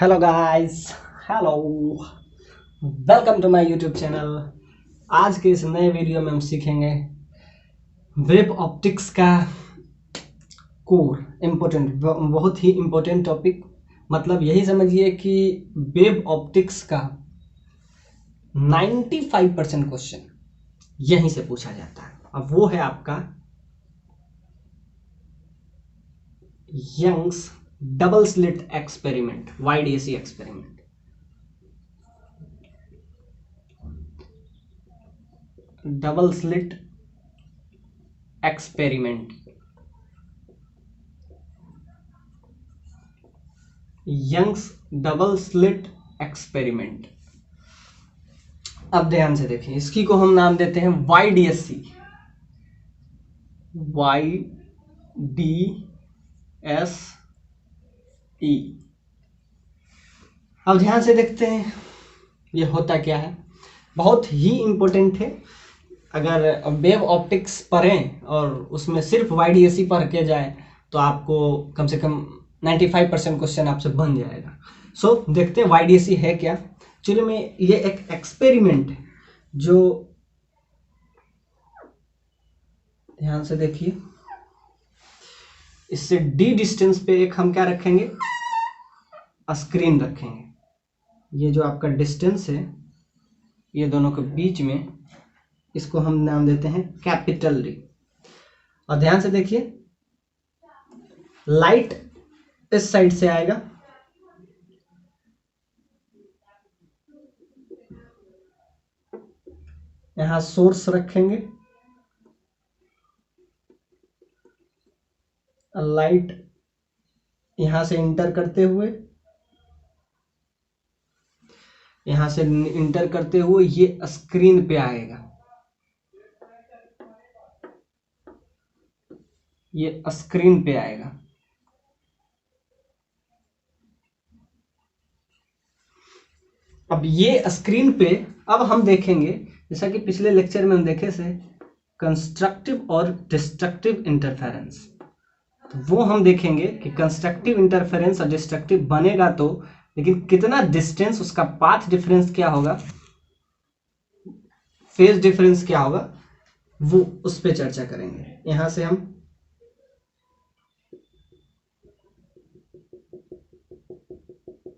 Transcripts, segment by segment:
Hello guys, hello, welcome to my YouTube channel. आज के इस नए वीडियो में हम सीखेंगे वेब ऑप्टिक्स का कोर इम्पोर्टेंट, बहुत ही इम्पोर्टेंट टॉपिक। मतलब यही समझिए कि वेब ऑप्टिक्स का 95% क्वेश्चन यहीं से पूछा जाता है। अब वो है आपका Young's double slit experiment, YDSE experiment. Double slit experiment, Young's double slit experiment. अब ध्यान से देखिए, इसकी को हम नाम देते हैं YDSE, YDSE। अब ध्यान से देखते हैं ये होता क्या है। बहुत ही इंपॉर्टेंट है। अगर वेब ऑप्टिक्स पढ़ें और उसमें सिर्फ YDSE पढ़ के जाए तो आपको कम से कम 95% क्वेश्चन आपसे बन जाएगा। सो देखते हैं YDSE है क्या। चलिए, मैं ये एक एक्सपेरिमेंट है जो, ध्यान से देखिए, इससे D डिस्टेंस पे एक हम क्या रखेंगे, स्क्रीन रखेंगे। ये जो आपका डिस्टेंस है ये दोनों के बीच में, इसको हम नाम देते हैं कैपिटल D। और ध्यान से देखिए, लाइट इस साइड से आएगा, यहां सोर्स रखेंगे, लाइट यहां से इंटर करते हुए, यहां से इंटर करते हुए ये स्क्रीन पे आएगा, ये स्क्रीन पे आएगा। अब ये स्क्रीन पे, अब हम देखेंगे, जैसा कि पिछले लेक्चर में हम देखे थे, कंस्ट्रक्टिव और डिस्ट्रक्टिव इंटरफेरेंस। तो वो हम देखेंगे कि कंस्ट्रक्टिव इंटरफेरेंस और डिस्ट्रक्टिव बनेगा तो, लेकिन कितना डिस्टेंस, उसका पाथ डिफरेंस क्या होगा, फेज डिफरेंस क्या होगा, वो उस पर चर्चा करेंगे। यहां से हम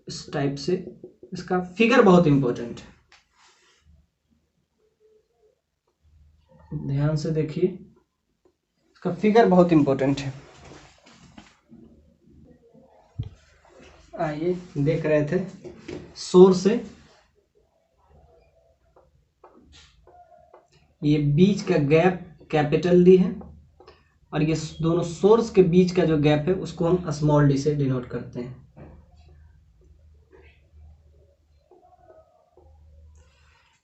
इस टाइप से, इसका फिगर बहुत इंपॉर्टेंट है, ध्यान से देखिए, इसका फिगर बहुत इंपॉर्टेंट है। आइए, देख रहे थे सोर्स से, ये बीच का गैप कैपिटल D है और ये दोनों सोर्स के बीच का जो गैप है उसको हम स्मॉल d से डिनोट करते हैं।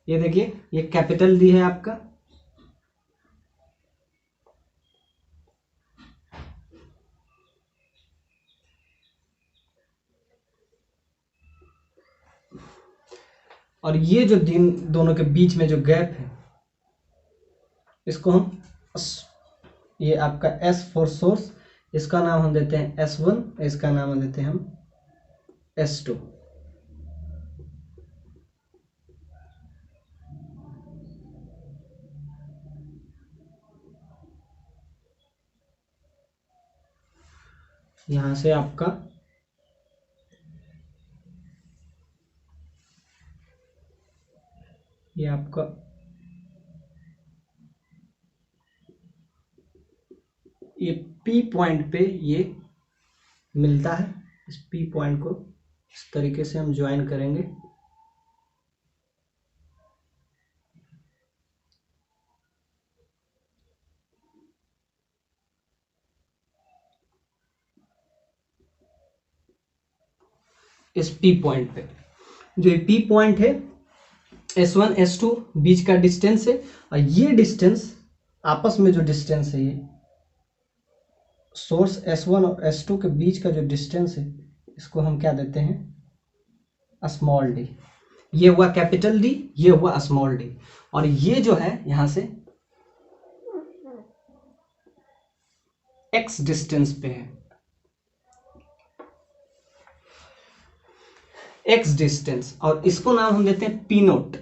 ये देखिए, ये कैपिटल D है आपका, और ये जो दोनों के बीच में जो गैप है इसको हम ये आपका S फॉर सोर्स, इसका नाम हम देते हैं S1, इसका नाम हम देते हैं हम S2। यहां से आपका ये आपका ये P पॉइंट पे ये मिलता है। इस P पॉइंट को इस तरीके से हम ज्वाइन करेंगे। इस P पॉइंट पे, जो ये P पॉइंट है, S1 S2 बीच का डिस्टेंस है, और ये डिस्टेंस आपस में जो डिस्टेंस है, ये सोर्स S1 और S2 के बीच का जो डिस्टेंस है, इसको हम क्या देते हैं, स्मॉल d। ये हुआ कैपिटल D, ये हुआ स्मॉल d, और ये जो है यहां से x डिस्टेंस पे है। एक्स डिस्टेंस, और इसको नाम हम देते हैं पी नोट।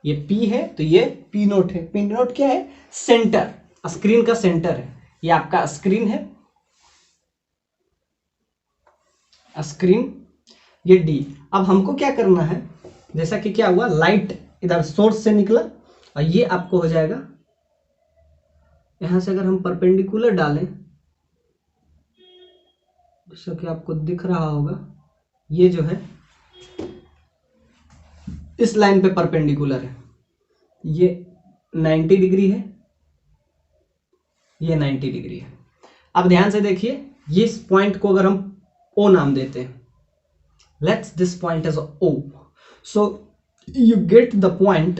ये पी है तो ये पी नोट है। पी नोट क्या है? सेंटर, स्क्रीन का सेंटर है। ये आपका स्क्रीन है, स्क्रीन, ये डी। अब हमको क्या करना है, जैसा कि क्या हुआ, लाइट इधर सोर्स से निकला और ये आपको हो जाएगा, यहां से अगर हम परपेंडिकुलर डालें, जैसा कि आपको दिख रहा होगा, ये जो है इस लाइन पे परपेंडिकुलर है, ये 90 डिग्री है, ये 90 डिग्री है। अब ध्यान से देखिए, ये इस पॉइंट को अगर हम O नाम देते हैं, let's this point as O, so you get the point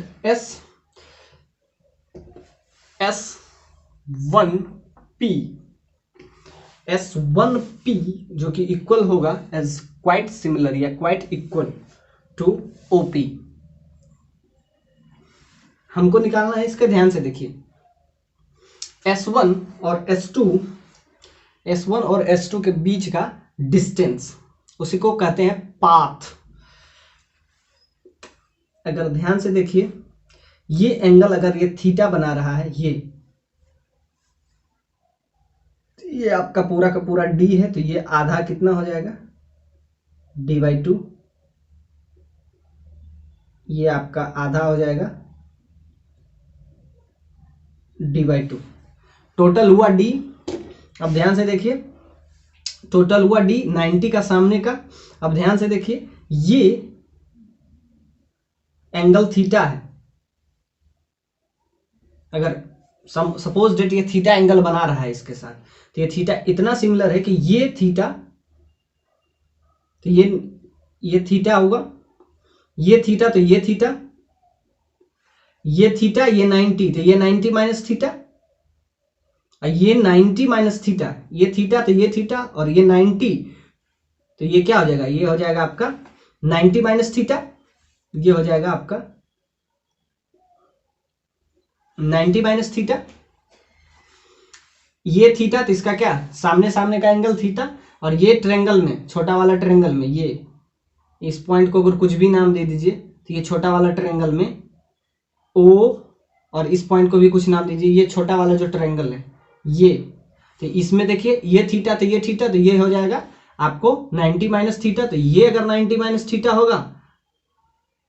S1P, S1P जो कि इक्वल होगा एज क्वाइट सिमिलर या क्वाइट इक्वल टू OP। हमको निकालना है इसका, ध्यान से देखिए, S1 और S2 के बीच का डिस्टेंस, उसी को कहते हैं पाथ। अगर ध्यान से देखिए, ये एंगल अगर ये थीटा बना रहा है, ये आपका पूरा का पूरा डी है, तो ये आधा कितना हो जाएगा, d/2, ये आपका आधा हो जाएगा d/2, टोटल हुआ d। अब ध्यान से देखिए, टोटल हुआ d 90 का सामने का। अब ध्यान से देखिए, ये एंगल थीटा है। अगर सपोज डेट ये थीटा एंगल बना रहा है इसके साथ, तो ये थीटा इतना सिमिलर है कि ये थीटा, तो ये थीटा होगा, ये थीटा, तो ये थीटा, ये थीटा, ये 90, तो ये 90 माइनस थीटा, ये 90 माइनस थीटा, ये थीटा, तो ये थीटा, और ये 90, तो ये क्या हो जाएगा, ये हो जाएगा आपका 90 माइनस थीटा, ये हो जाएगा आपका 90 माइनस थीटा, ये थीटा, तो इसका क्या, सामने सामने का एंगल थीटा, और ये ट्रायंगल में, छोटा वाला ट्रायंगल में, ये इस पॉइंट को अगर कुछ भी नाम दे दीजिए, तो ये छोटा वाला ट्रायंगल में O, और इस पॉइंट को भी कुछ नाम दीजिए, ये छोटा वाला जो ट्रायंगल है ये, तो इसमें देखिए, ये थीटा, तो ये थीटा, तो ये हो जाएगा आपको 90 माइनस थीटा, तो ये अगर 90 माइनस थीटा होगा,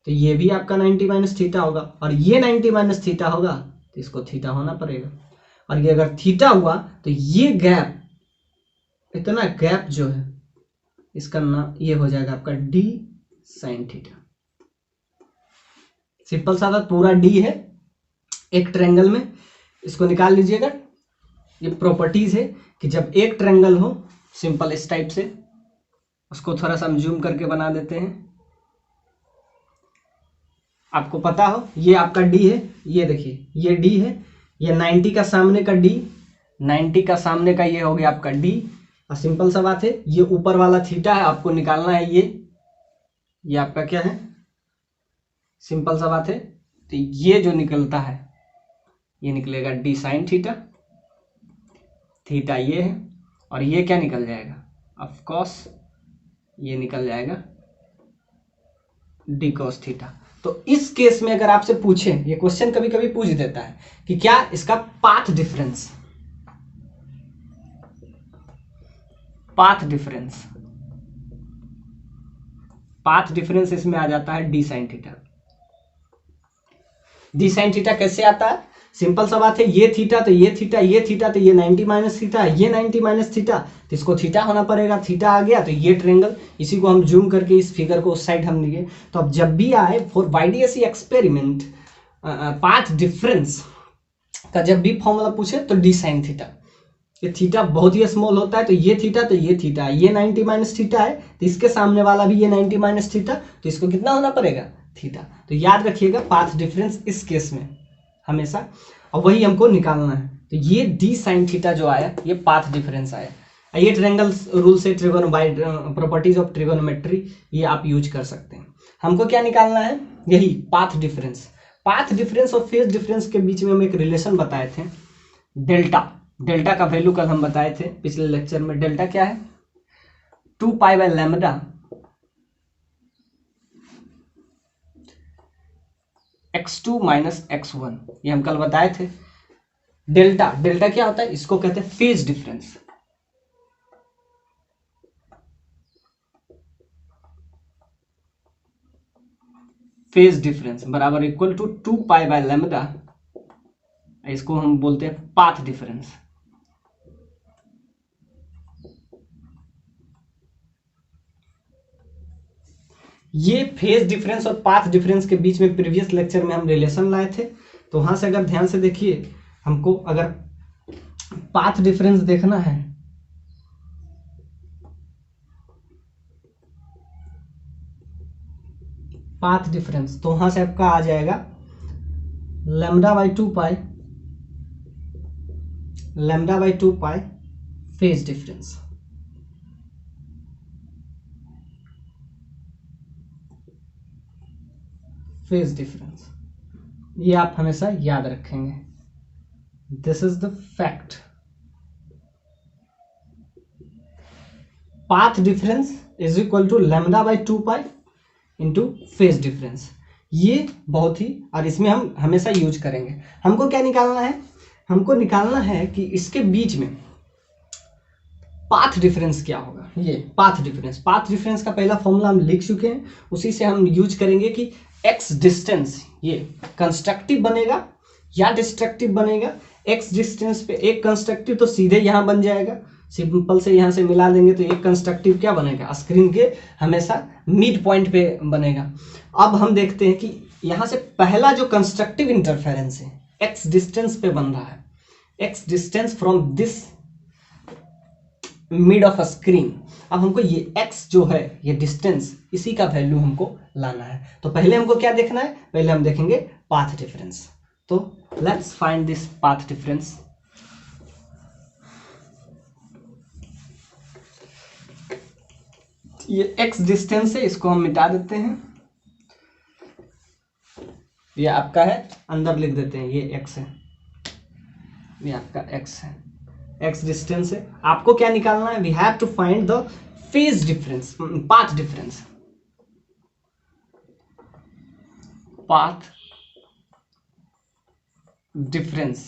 तो ये भी आपका 90 माइनस थीटा होगा, और ये 90 माइनस थीटा होगा, तो इसको थीटा होना पड़ेगा। और ये अगर थीटा हुआ, तो ये गैप, इतना गैप जो है, इसका नाम ये हो जाएगा आपका d sin थीटा। सिंपल सा था, पूरा d है एक ट्रायंगल में, इसको निकाल लीजिएगा। ये प्रॉपर्टीज है कि जब एक ट्रायंगल हो, सिंपल इस टाइप से, उसको थोड़ा सा हम जूम करके बना देते हैं, आपको पता हो, ये आपका d है, ये देखिए ये d है, ये 90 का सामने का d, 90 का सामने का ये हो गया आपका d, और सिंपल सा बात है, ये ऊपर वाला थीटा है, आपको निकालना है ये आपका क्या है, सिंपल सा बात है, तो ये जो निकलता है, ये निकलेगा d sin थीटा, थीटा ये है, और ये क्या निकल जाएगा, ऑफ कोर्स ये निकल जाएगा d cos थीटा। तो इस केस में अगर आपसे पूछे, ये क्वेश्चन कभी कभी पूछ देता है कि क्या इसका पाथ डिफरेंस इसमें आ जाता है d sin theta. d sin theta कैसे आता है, सिंपल सा बात है, ये थीटा, तो ये थीटा, ये थीटा, तो ये 90 माइनस थीटा, ये 90 माइनस थीटा, तो इसको थीटा होना पड़ेगा, थीटा आ गया, तो ये ट्रायंगल, इसी को हम जूम करके इस फिगर को उस साइड हम लिए। तो अब जब भी आए for YDSE experiment, path difference का जब भी फॉर्मूला पूछे, तो d sin थीटा, ये थीटा बहुत ही स्मॉल होता है, तो ये थीटा, तो ये थीटा, ये 90 माइनस थीटा है, तो इसके सामने वाला भी ये 90 माइनस थीटा, तो इसको कितना होना पड़ेगा, थीटा। तो याद रखिएगा पाथ डिफरेंस इस केस में हमेशा, और वही हमको निकालना है। तो ये d sin थीटा जो आया, ये पाथ डिफरेंस आया। ये ट्रायंगल रूल से, प्रॉपर्टीज ऑफ ट्रिगोनोमेट्री, ये आप यूज कर सकते हैं। हमको क्या निकालना है, यही पाथ डिफरेंस। पाथ डिफरेंस और फेज डिफरेंस के बीच में हम एक रिलेशन बताए थे, डेल्टा का वैल्यू कल हम बताए थे पिछले लेक्चर में। डेल्टा क्या है, 2 pi by lambda x2 minus x1, ये हम कल बताए थे। डेल्टा, डेल्टा क्या होता है, इसको कहते हैं फेज डिफरेंस। फेज डिफरेंस बराबर equal to 2 pi by lambda, इसको हम बोलते हैं पाथ डिफरेंस। ये फेज डिफरेंस और पाथ डिफरेंस के बीच में प्रीवियस लेक्चर में हम रिलेशन लाए थे, तो वहां से अगर ध्यान से देखिए, हमको अगर पाथ डिफरेंस देखना है, पाथ डिफरेंस, तो वहां से आपका आ जाएगा lambda by 2 pi, lambda by 2 pi phase difference. Phase difference ये आप हमेशा याद रखेंगे, this is the fact. Path difference is equal to lambda by 2 pi into phase difference. ये बहुत ही, और इसमें हम हमेशा यूज करेंगे। हमको क्या निकालना है, हमको निकालना है कि इसके बीच में पाथ डिफरेंस क्या होगा। ये पाथ डिफरेंस, पाथ डिफरेंस का पहला फॉर्मूला हम लिख चुके हैं, उसी से हम यूज करेंगे कि एक्स डिस्टेंस ये कंस्ट्रक्टिव बनेगा या डिस्ट्रक्टिव बनेगा। एक्स डिस्टेंस पे एक कंस्ट्रक्टिव तो सीधे यहां बन जाएगा, सिंपल से यहां से मिला देंगे तो एक कंस्ट्रक्टिव क्या बनेगा, स्क्रीन के हमेशा मिड पॉइंट पे बनेगा। अब हम देखते हैं कि यहां से पहला जो कंस्ट्रक्टिव इंटरफेरेंस है एक्स डिस्टेंस पे बन रहा है, x distance from this mid of screen. अब हमको ये x जो है, ये डिस्टेंस, इसी का वैल्यू हमको लाना है। तो पहले हमको क्या देखना है, पहले हम देखेंगे पाथ डिफरेंस। तो let's find this path difference. ये x डिस्टेंस है, इसको हम मिटा देते हैं, ये आपका है, अंदर लिख देते हैं, ये x है, ये आपका x है, x डिस्टेंस है। आपको क्या निकालना है, we have to find the phase difference, path difference, path difference.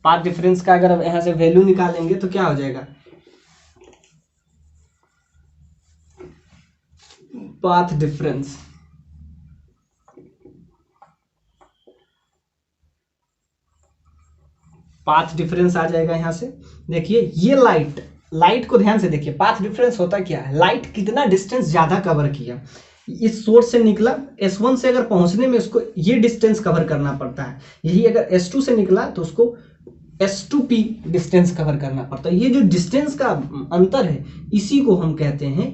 Path difference का अगर यहां से वैल्यू निकालेंगे तो क्या हो जाएगा, पाथ डिफरेंस, पाथ डिफरेंस आ जाएगा यहां से। देखिए ये लाइट, लाइट को ध्यान से देखिए, पाथ डिफरेंस होता क्या है, लाइट कितना डिस्टेंस ज्यादा कवर किया। इस सोर्स से निकला S1 से, अगर पहुंचने में उसको ये डिस्टेंस कवर करना पड़ता है, यही अगर S2 से निकला तो उसको S2P डिस्टेंस कवर करना पड़ता है। ये जो डिस्टेंस का अंतर है, इसी को हम कहते हैं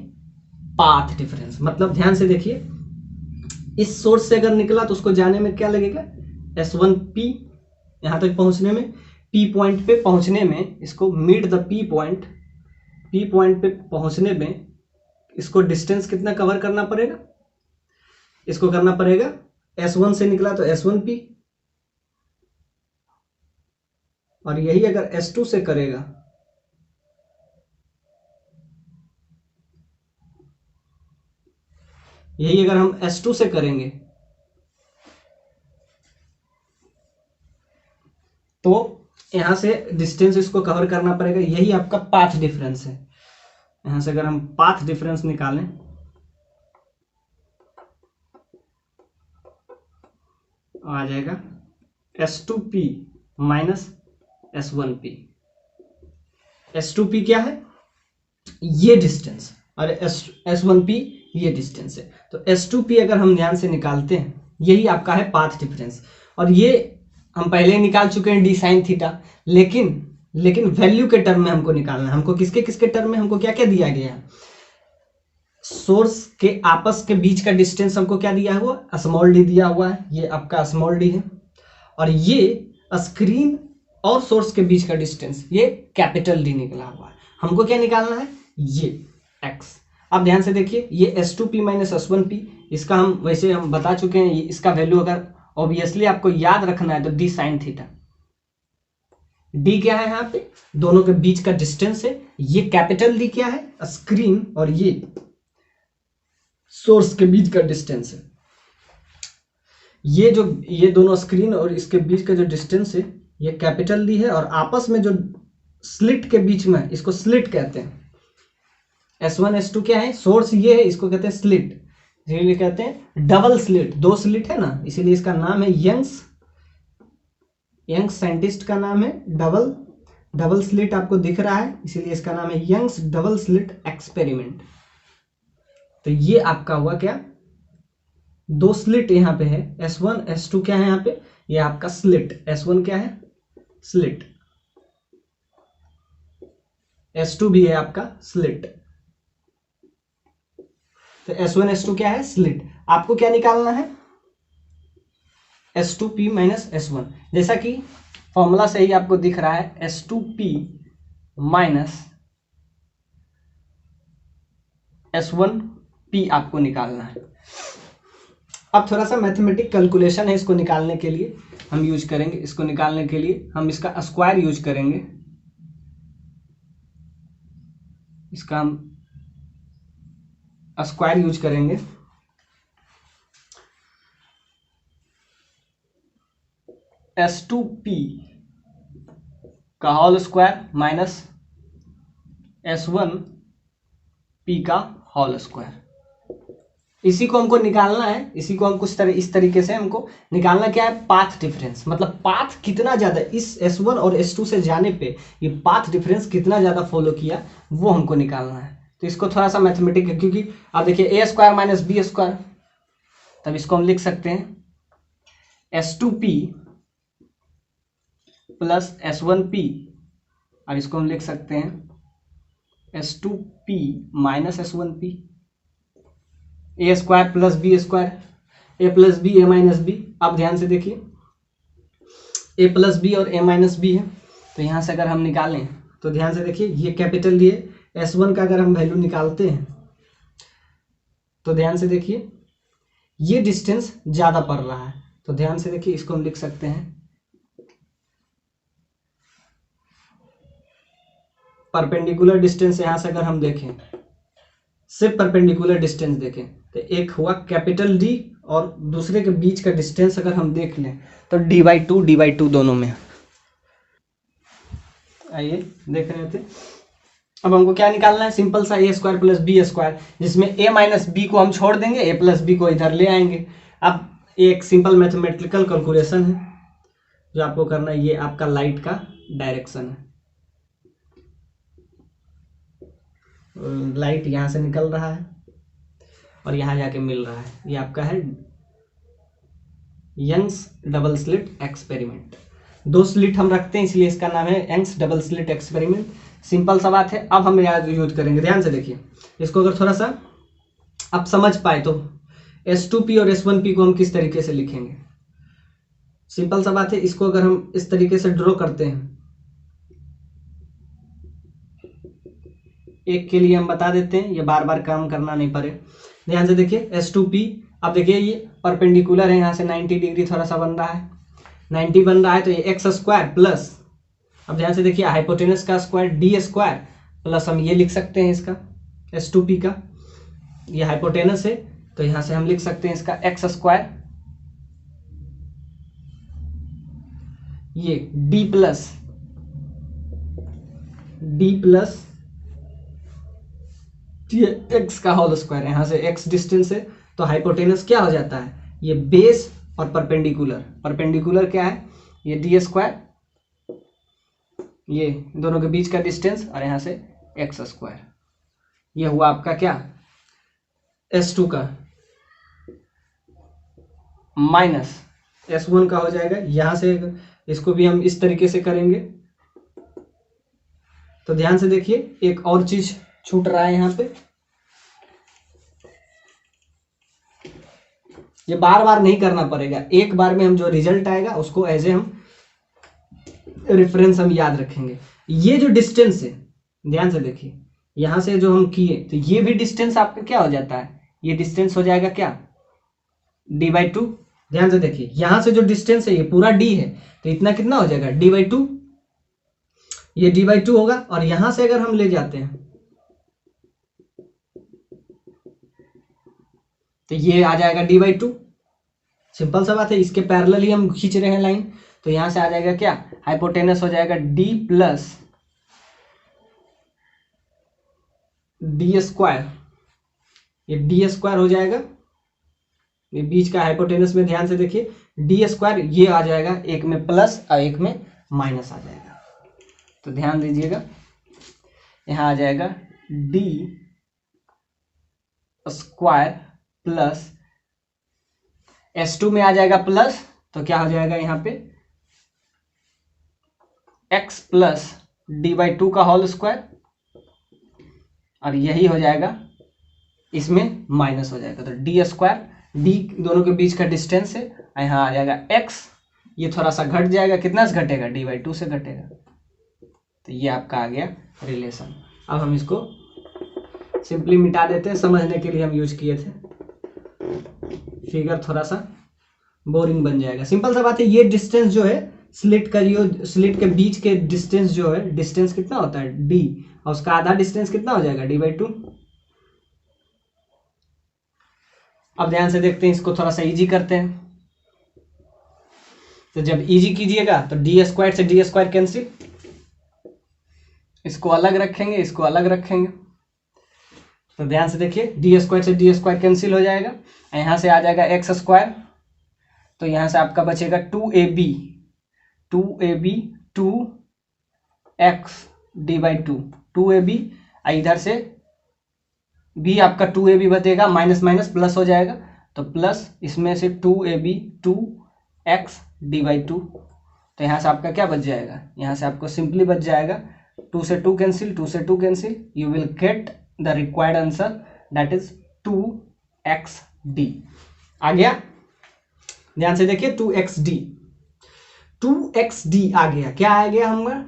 पाथ डिफरेंस। मतलब ध्यान से देखिए, इस सोर्स से अगर निकला तो उसको जाने में क्या लगेगा, S1P, यहां तक पहुंचने में, P पॉइंट पे पहुंचने में, इसको meet the P point, P point पे पहुंचने में इसको डिस्टेंस कितना कवर करना पड़ेगा, इसको करना पड़ेगा, S1 से निकला तो S1P, और यही अगर S2 से करेगा यही अगर हम S2 से करेंगे तो यहां से डिस्टेंस इसको कवर करना पड़ेगा, यही आपका पाथ डिफरेंस है। यहां से अगर हम पाथ डिफरेंस निकालें आ जाएगा S2P माइनस S1P। S2P क्या है, ये डिस्टेंस, और S1P ये डिस्टेंस है। तो S2P अगर हम ध्यान से निकालते हैं, यही आपका है पाथ डिफरेंस। और ये हम पहले ही निकाल चुके हैं डी साइन थीटा, लेकिन वैल्यू के टर्म में हमको निकालना है। हमको किसके किसके टर्म में, हमको क्या क्या दिया गया है, सोर्स के आपस के बीच का डिस्टेंस हमको क्या दिया हुआ, स्मॉल डी दिया हुआ है, ये आपका स्मॉल डी है। और ये स्क्रीन और सोर्स के बीच का डिस्टेंस, ये कैपिटल डी निकला हुआ है। हमको क्या निकालना है, ये x। अब ध्यान से देखिए, ये S2P माइनस S1P, इसका हम वैसे हम बता चुके हैं, इसका वैल्यू अगर ऑब्वियसली आपको याद रखना है तो डी साइन थीटा। डी क्या है, यहाँ पे दोनों के बीच का डिस्टेंस है। ये कैपिटल डी क्या है, स्क्रीन, और ये सोर्स के बीच का डिस्टेंस है। ये दोनों स्क्रीन और इसके बीच का जो डिस्टेंस है ये कैपिटल डी है, और आपस में जो स्लिट के बीच में इसको स्लिट कहते हैं। S1 S2 क्या है, सोर्स ये है, इसको कहते हैं स्लिट, इसीलिए कहते हैं डबल स्लिट, दो स्लिट है ना, इसीलिए इसका नाम है यंग्स साइंटिस्ट का नाम है डबल स्लिट, आपको दिख रहा है, इसीलिए इसका नाम है यंग्स डबल स्लिट एक्सपेरिमेंट। तो ये आपका हुआ क्या, दो स्लिट यहाँ पे है, S1 S2 क्या है यहाँ पे, ये आपका स्लिट, S1 क्या है स्लिट, S2 भी है आपका स्लिट। तो S1 S2 क्या है स्लिट, आपको क्या निकालना है S2P माइनस S1, जैसा कि फॉर्मूला से ही आपको दिख रहा है S2P माइनस S1P आपको निकालना है। अब थोड़ा सा मैथमेटिक कैलकुलेशन है, इसको निकालने के लिए हम यूज करेंगे, इसको निकालने के लिए हम इसका स्क्वायर यूज करेंगे, इसका हम स्क्वायर यूज करेंगे। S2P का होल स्क्वायर माइनस S1P का होल स्क्वायर, इसी को हमको निकालना है, इसी को हम इस तरीके से हमको निकालना क्या है, पाथ डिफरेंस, मतलब पाथ कितना ज्यादा इस S1 और S2 से जाने पे ये पाथ डिफरेंस कितना ज्यादा फॉलो किया वो हमको निकालना है। तो इसको थोड़ा सा मैथमेटिक, क्योंकि आप देखिए A² माइनस B², तब इसको हम लिख सकते हैं S2P प्लस S1P, और इसको हम लिख सकते हैं S2P minus S1P, A² plus B², A plus b A minus b. अब ध्यान से देखिए A प्लस बी और A माइनस बी है, तो यहाँ से अगर हम निकालें तो ध्यान से देखिए ये कैपिटल डी है, S1 का अगर हम वैल्यू निकालते हैं तो ध्यान से देखिए ये डिस्टेंस ज़्यादा पड़ रहा है, तो ध्यान से देखिए इसको हम लिख सकते हैं परपेंडिकुलर डिस्टेंस। यहाँ से अगर हम देखें सिर्फ परपेंडिकुलर डिस्टेंस देखें तो एक हुआ कैपिटल डी, और दूसरे के बीच का डिस्टेंस अगर हम देख लें तो d/2 दोनों में। आइए देख रहे थे, अब हमको क्या निकालना है, सिंपल सा A² प्लस B², जिसमें A माइनस बी को हम छोड़ देंगे, A प्लस बी को इधर ले आएंगे। अब एक सिंपल मैथमेटिकल कैलकुलेशन है जो आपको करना है, ये आपका लाइट का डायरेक्शन है, लाइट यहाँ से निकल रहा है और यहाँ जाके मिल रहा है, ये आपका है यंग्स डबल स्लिट एक्सपेरिमेंट। दो स्लिट हम रखते हैं इसलिए इसका नाम है Young's double slit experiment, simple सा बात है। अब हम याद यूज करेंगे, ध्यान से देखिए इसको, अगर थोड़ा सा आप समझ पाए तो S2P और S1P को हम किस तरीके से लिखेंगे, सिंपल सा बात है, इसको अगर हम इस तरीके से ड्रॉ करते हैं, एक के लिए हम बता देते हैं, ये बार बार काम करना नहीं पड़े। ध्यान से देखिए S2P, अब देखिए ये परपेंडिकुलर है, यहाँ से 90 डिग्री थोड़ा सा बन रहा है, 90 बन रहा है, तो ये x² प्लस, अब ध्यान से देखिए हाइपोटेनस का स्क्वायर D² प्लस, हम ये लिख सकते हैं इसका S2P का, ये हाइपोटेनस है तो यहाँ से हम लिख सकते हैं इसका x², ये D प्लस x का होल स्क्वायर, यहाँ से x डिस्टेंस है तो हाइपोटेनस क्या हो जाता है, ये बेस और परपेंडिकुलर क्या है, ये D², ये दोनों के बीच का डिस्टेंस, और यहाँ से x², ये हुआ आपका क्या S2 का, माइनस S1 का हो जाएगा। यहाँ से इसको भी हम इस तरीके से करेंगे, तो ध्यान से देखिए एक और चीज छूट रहा है यहाँ पे, ये बार बार नहीं करना पड़ेगा, एक बार में हम जो रिजल्ट आएगा उसको एज ए हम रेफरेंस हम याद रखेंगे। ये जो डिस्टेंस है ध्यान से देखिए, यहां से जो हम किए तो ये भी डिस्टेंस आपका क्या हो जाता है, ये डिस्टेंस हो जाएगा क्या d/2। ध्यान से देखिए यहां से जो डिस्टेंस है ये पूरा d है, तो इतना कितना हो जाएगा d/2, ये d/2 होगा, और यहां से अगर हम ले जाते हैं तो ये आ जाएगा d/2, सिंपल सा बात है, इसके पैरेलल ही हम खींच रहे हैं लाइन, तो यहां से आ जाएगा क्या, हाइपोटेनस हो जाएगा d प्लस डी स्क्वायर, ये डी स्क्वायर हो जाएगा, ये बीच का हाइपोटेनस में ध्यान से देखिए, डी स्क्वायर ये आ जाएगा, एक में प्लस और एक में माइनस आ जाएगा, तो ध्यान दीजिएगा यहाँ आ जाएगा डी स्क्वायर प्लस S2 में आ जाएगा प्लस, तो क्या हो जाएगा यहाँ पे x प्लस d/2 का होल स्क्वायर, और यही हो जाएगा इसमें माइनस हो जाएगा, तो डी स्क्वायर, डी दोनों के बीच का डिस्टेंस है, यहाँ आ जाएगा x, ये थोड़ा सा घट जाएगा, कितना से घटेगा, d/2 से घटेगा, तो ये आपका आ गया रिलेशन। अब हम इसको सिंपली मिटा देते हैं, समझने के लिए हम यूज किए थे, फिगर थोड़ा सा बोरिंग बन जाएगा। सिंपल सा बात है, ये डिस्टेंस जो है स्लिट का, जो स्लिट के बीच के डिस्टेंस जो है, डिस्टेंस कितना होता है d, और उसका आधा डिस्टेंस कितना हो जाएगा d/2। अब ध्यान से देखते हैं, इसको थोड़ा सा इजी करते हैं, तो जब इजी कीजिएगा तो डी स्क्वायर से डी स्क्वायर कैंसिल, इसको अलग रखेंगे, इसको अलग रखेंगे, तो ध्यान से देखिए डी स्क्वायर से डी स्क्वायर कैंसिल हो जाएगा, यहाँ से आ जाएगा एक्स स्क्वायर, तो यहाँ से आपका बचेगा 2ab 2x d/2, 2ab, इधर से b आपका 2ab बचेगा, माइनस माइनस प्लस हो जाएगा, तो प्लस इसमें से 2ab 2x d/2, तो यहाँ से आपका क्या बच जाएगा, यहाँ से आपको सिंपली बच जाएगा 2 से 2 कैंसिल, 2 से 2 cancel, you will get the required answer, that is 2xd। आ गया, ध्यान से देखिए 2xd, 2xd आ गया, क्या आ गया हमारा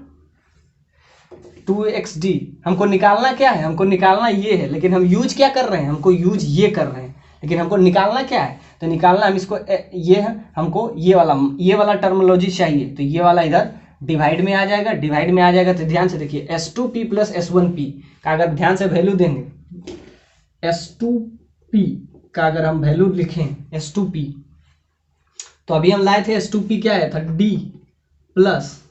2xd, हमको निकालना क्या है, हमको निकालना ये है, लेकिन हम यूज क्या कर रहे हैं, हमको यूज ये कर रहे हैं, लेकिन हमको निकालना क्या है, तो निकालना हम इसको ये है, हमको ये वाला टर्मिनोलॉजी चाहिए, तो ये वाला इधर डिवाइड में आ जाएगा, डिवाइड में आ जाएगा, तो ध्यान से देखिए S2p प्लस S1p का अगर ध्यान से वैल्यू देंगे, S2p का अगर हम वैल्यू लिखें S2p, तो अभी हम लाए थे S2p क्या है था d प्लस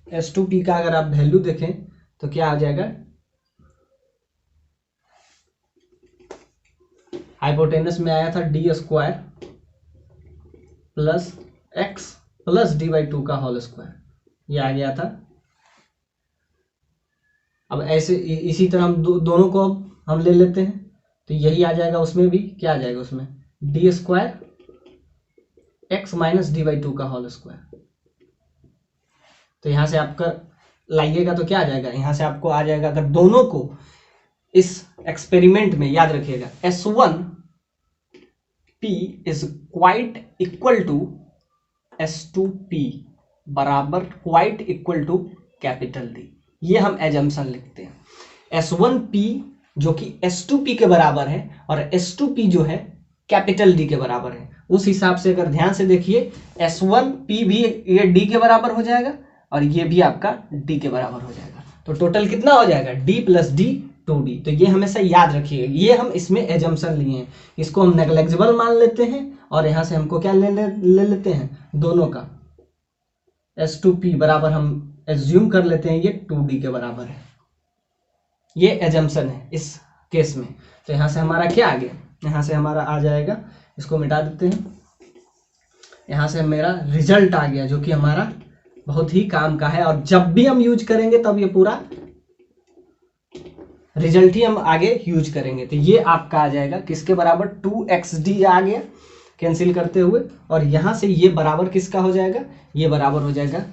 S2p का अगर आप वैल्यू देखें तो क्या आ जाएगा, हाइपोटेनस में आया था D square plus x plus d/2 का होल स्क्वायर, ये आ गया था। अब ऐसे इसी तरह हम दोनों को हम ले लेते हैं, तो यही आ जाएगा, उसमें भी क्या आ जाएगा, उसमें D square x minus d/2 का होल स्क्वायर, तो यहां से आपका लाइएगा तो क्या आ जाएगा, यहां से आपको आ जाएगा, अगर दोनों को इस एक्सपेरिमेंट में याद रखिएगा, S1p is quite equal to S2p बराबर quite equal to capital D, ये हम एजम्पशन लिखते हैं। S1p जो कि S2p के बराबर है, और S2p जो है कैपिटल D के बराबर है, उस हिसाब से अगर ध्यान से देखिए S1p भी ये D के बराबर हो जाएगा, और ये भी आपका D के बराबर हो जाएगा, तो टोटल कितना हो जाएगा D प्लस D 2D, तो ये हमेशा याद रखिए, ये हम इसमें एजम्पशन लिए हैं, इसको हम नेग्लेक्जिबल मान लेते हैं, और यहां से हमको क्या ले लेते हैं, दोनों का S2p बराबर हम एज्यूम कर लेते हैं ये 2D के बराबर है, ये एजम्पशन है इस केस में। तो यहां से हमारा क्या आ गया, यहां से हमारा आ जाएगा, इसको मिटा देते हैं, यहां से मेरा रिजल्ट आ गया, जो कि हमारा बहुत ही काम का है, और जब भी हम यूज करेंगे तब ये पूरा रिजल्ट ही हम आगे यूज करेंगे। तो ये आपका आ जाएगा किसके बराबर, 2xd आ गया कैंसिल करते हुए, और यहां से ये बराबर किसका हो जाएगा, ये बराबर हो जाएगा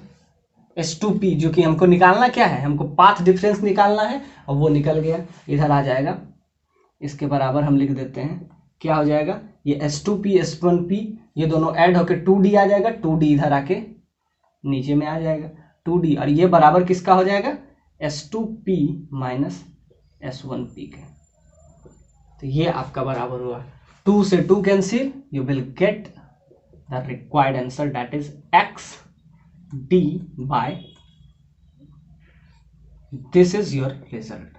S2p, जो कि हमको निकालना क्या है, हमको पाथ डिफरेंस निकालना है, और वो निकल गया, इधर आ जाएगा, इसके बराबर हम लिख देते हैं, क्या हो जाएगा, ये S2p S1p ये दोनों ऐड होकर 2D आ जाएगा, 2D इधर आके नीचे में आ जाएगा 2D, और ये बराबर किसका हो जाएगा, S2p माइनस S1p के, तो ये आपका बराबर हुआ 2 से 2 cancel, you will get the required answer, that is xd by, this is your result।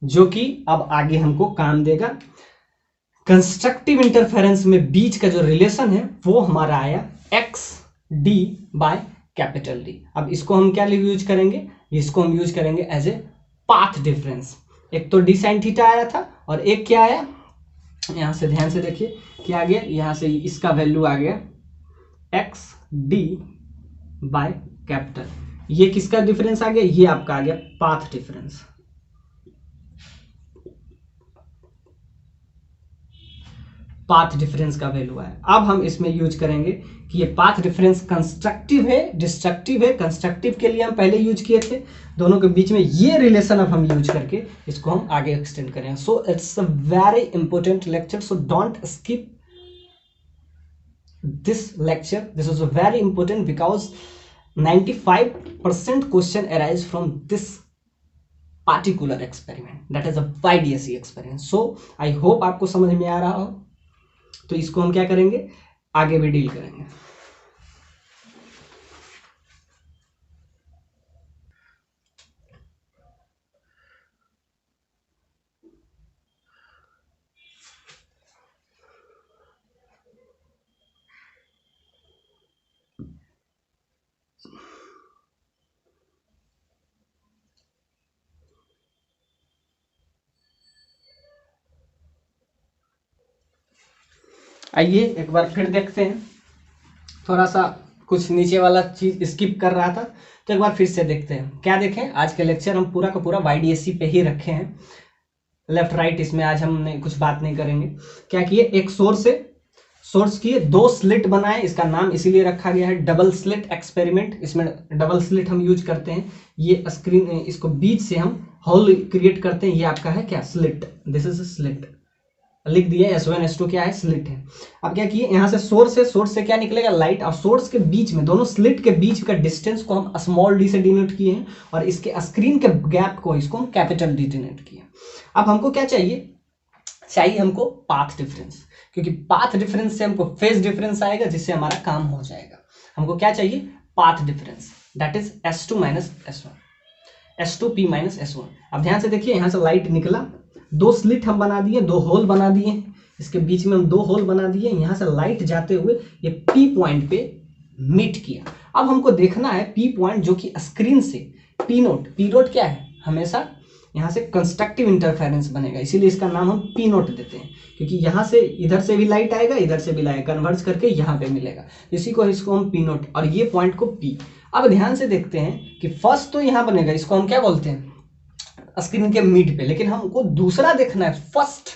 जो कि अब आगे हमको काम देगा। कंस्ट्रक्टिव इंटरफेरेंस में बीच का जो रिलेशन है वो हमारा आया x d by capital d. अब इसको हम क्या यूज करेंगे, इसको हम यूज करेंगे एज ए पाथ डिफरेंस। एक तो डी साइन थीटा आया था और एक क्या आया, यहां से ध्यान से देखिए क्या आ गया, यहां से इसका वैल्यू आ गया एक्स डी बाय कैपिटल। ये किसका डिफरेंस आ गया, ये आपका आ गया पाथ डिफरेंस। पाथ डिफरेंस का वैल्यू है। अब हम इसमें यूज करेंगे कि ये पाथ डिफरेंस कंस्ट्रक्टिव है डिस्ट्रक्टिव है। कंस्ट्रक्टिव के लिए हम पहले यूज किए थे, दोनों के बीच में ये रिलेशन अब हम यूज करके इसको हम आगे एक्सटेंड करें। So it's a very important lecture, so don't skip this lecture, this is very important because 95% question arise from this particular experiment, that is a YDSE experiment. So I hope आपको समझ में आ रहा हो। तो इसको हम क्या करेंगे, आगे भी डील करेंगे। आइए एक बार फिर देखते हैं, थोड़ा सा कुछ नीचे वाला चीज स्किप कर रहा था तो एक बार फिर से देखते हैं। क्या देखें, आज के लेक्चर हम पूरा का पूरा YDSE पे ही रखे हैं, लेफ्ट राइट इसमें आज हमने कुछ बात नहीं करेंगे। क्या किए, एक सोर्स है, सोर्स किए, दो स्लिट बनाए, इसका नाम इसीलिए रखा गया है डबल स्लिट एक्सपेरिमेंट। इसमें डबल स्लिट हम यूज करते हैं, ये स्क्रीन इसको बीच से हम होल क्रिएट करते हैं, ये आपका है क्या स्लिट, दिस इज स्लिट, लिख दिए S1 S2 क्या है स्लिट है। अब क्या किए, यहाँ से सोर्स है, सोर्स से क्या निकलेगा लाइट, और सोर्स के बीच में दोनों स्लिट के बीच का डिस्टेंस को हम स्मॉल डी से डिनोट किए हैं और इसके स्क्रीन के गैप को इसको हम कैपिटल डी डिनोट किए। अब हमको क्या चाहिए, चाहिए हमको पाथ डिफरेंस, क्योंकि पाथ डिफरेंस से हमको फेज डिफरेंस आएगा जिससे हमारा काम हो जाएगा। हमको क्या चाहिए, path difference, that is S2 minus S1, S2P minus S1। अब ध्यान से देखिए, यहाँ से लाइट निकला, दो स्लिट हम बना दिए, दो होल बना दिए, इसके बीच में हम दो होल बना दिए, यहां से लाइट जाते हुए ये P पॉइंट पे मीट किया। अब हमको देखना है P पॉइंट जो कि स्क्रीन से P नोट क्या है, हमेशा यहां से कंस्ट्रक्टिव इंटरफेरेंस बनेगा, इसीलिए इसका नाम हम P नोट देते हैं, क्योंकि यहां से इधर से भी लाइट आएगा, इधर से भी लाइट कन्वर्ज करके यहाँ पे मिलेगा, इसी को इसको हम P नोट और ये पॉइंट को P। अब ध्यान से देखते हैं कि फर्स्ट तो यहाँ बनेगा, इसको हम क्या बोलते हैं स्क्रीन के मिड पे, लेकिन हमको दूसरा देखना है फर्स्ट,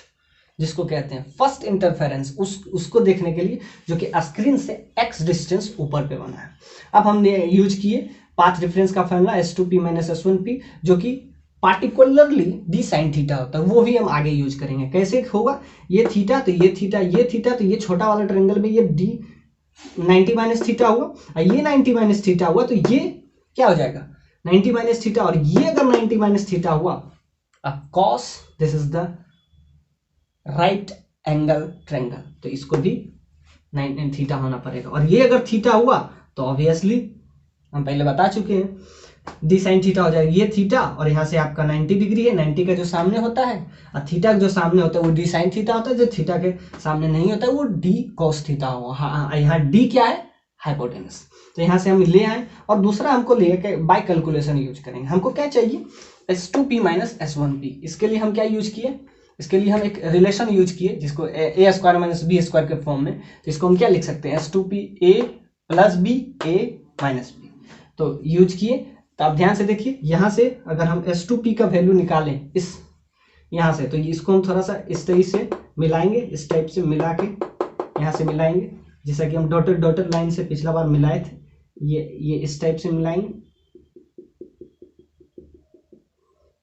जिसको कहते हैं फर्स्ट इंटरफेरेंस, उसको देखने के लिए जो कि स्क्रीन से x डिस्टेंस ऊपर पे बना है। अब हमने यूज किए पाथ डिफरेंस का फॉर्मूला S2P माइनस S1P, जो कि पार्टिकुलरली डी साइन थीटा होता है, वो भी हम आगे यूज करेंगे। कैसे होगा, ये थीटा तो ये थीटा, ये थीटा तो ये छोटा वाला ट्रायंगल में ये डी 90 माइनस थीटा हुआ, और ये 90 माइनस थीटा हुआ, तो ये क्या हो जाएगा 90 माइनस थीटा, और ये अगर 90 माइनस थीटा हुआ, of course this is the right angle triangle, तो इसको भी 90 थीटा होना पड़ेगा। और ये अगर थीटा हुआ तो ऑब्वियसली हम पहले बता चुके हैं डी साइन थीटा हो जाएगा, ये थीटा और यहाँ से आपका 90 डिग्री है, 90 का जो सामने होता है और थीटा का जो सामने होता है वो डी साइन थीटा होता है, जो थीटा के सामने नहीं होता है वो डी कॉस थीटा होगा। हाँ, यहाँ डी क्या है, हाइपोटेनस, तो यहाँ से हम ले आए और दूसरा हमको ले बाय कैलकुलेशन यूज करेंगे। हमको क्या चाहिए S2P माइनस S1P, इसके लिए हम क्या यूज किए, इसके लिए हम एक रिलेशन यूज किए जिसको ए स्क्वायर माइनस बी स्क्वायर के फॉर्म में, तो इसको हम क्या लिख सकते हैं S2P A plus b a minus b, तो यूज किए। तो आप ध्यान से देखिए, यहाँ से अगर हम S2P का वैल्यू निकालें इस यहाँ से, तो इसको हम थोड़ा सा इस तरीके से मिलाएंगे, इस टाइप से मिला के यहाँ से मिलाएंगे, जैसा कि हम डॉटेड डॉटेड लाइन से पिछला बार मिलाए थे, ये इस टाइप से मिलाएंगे।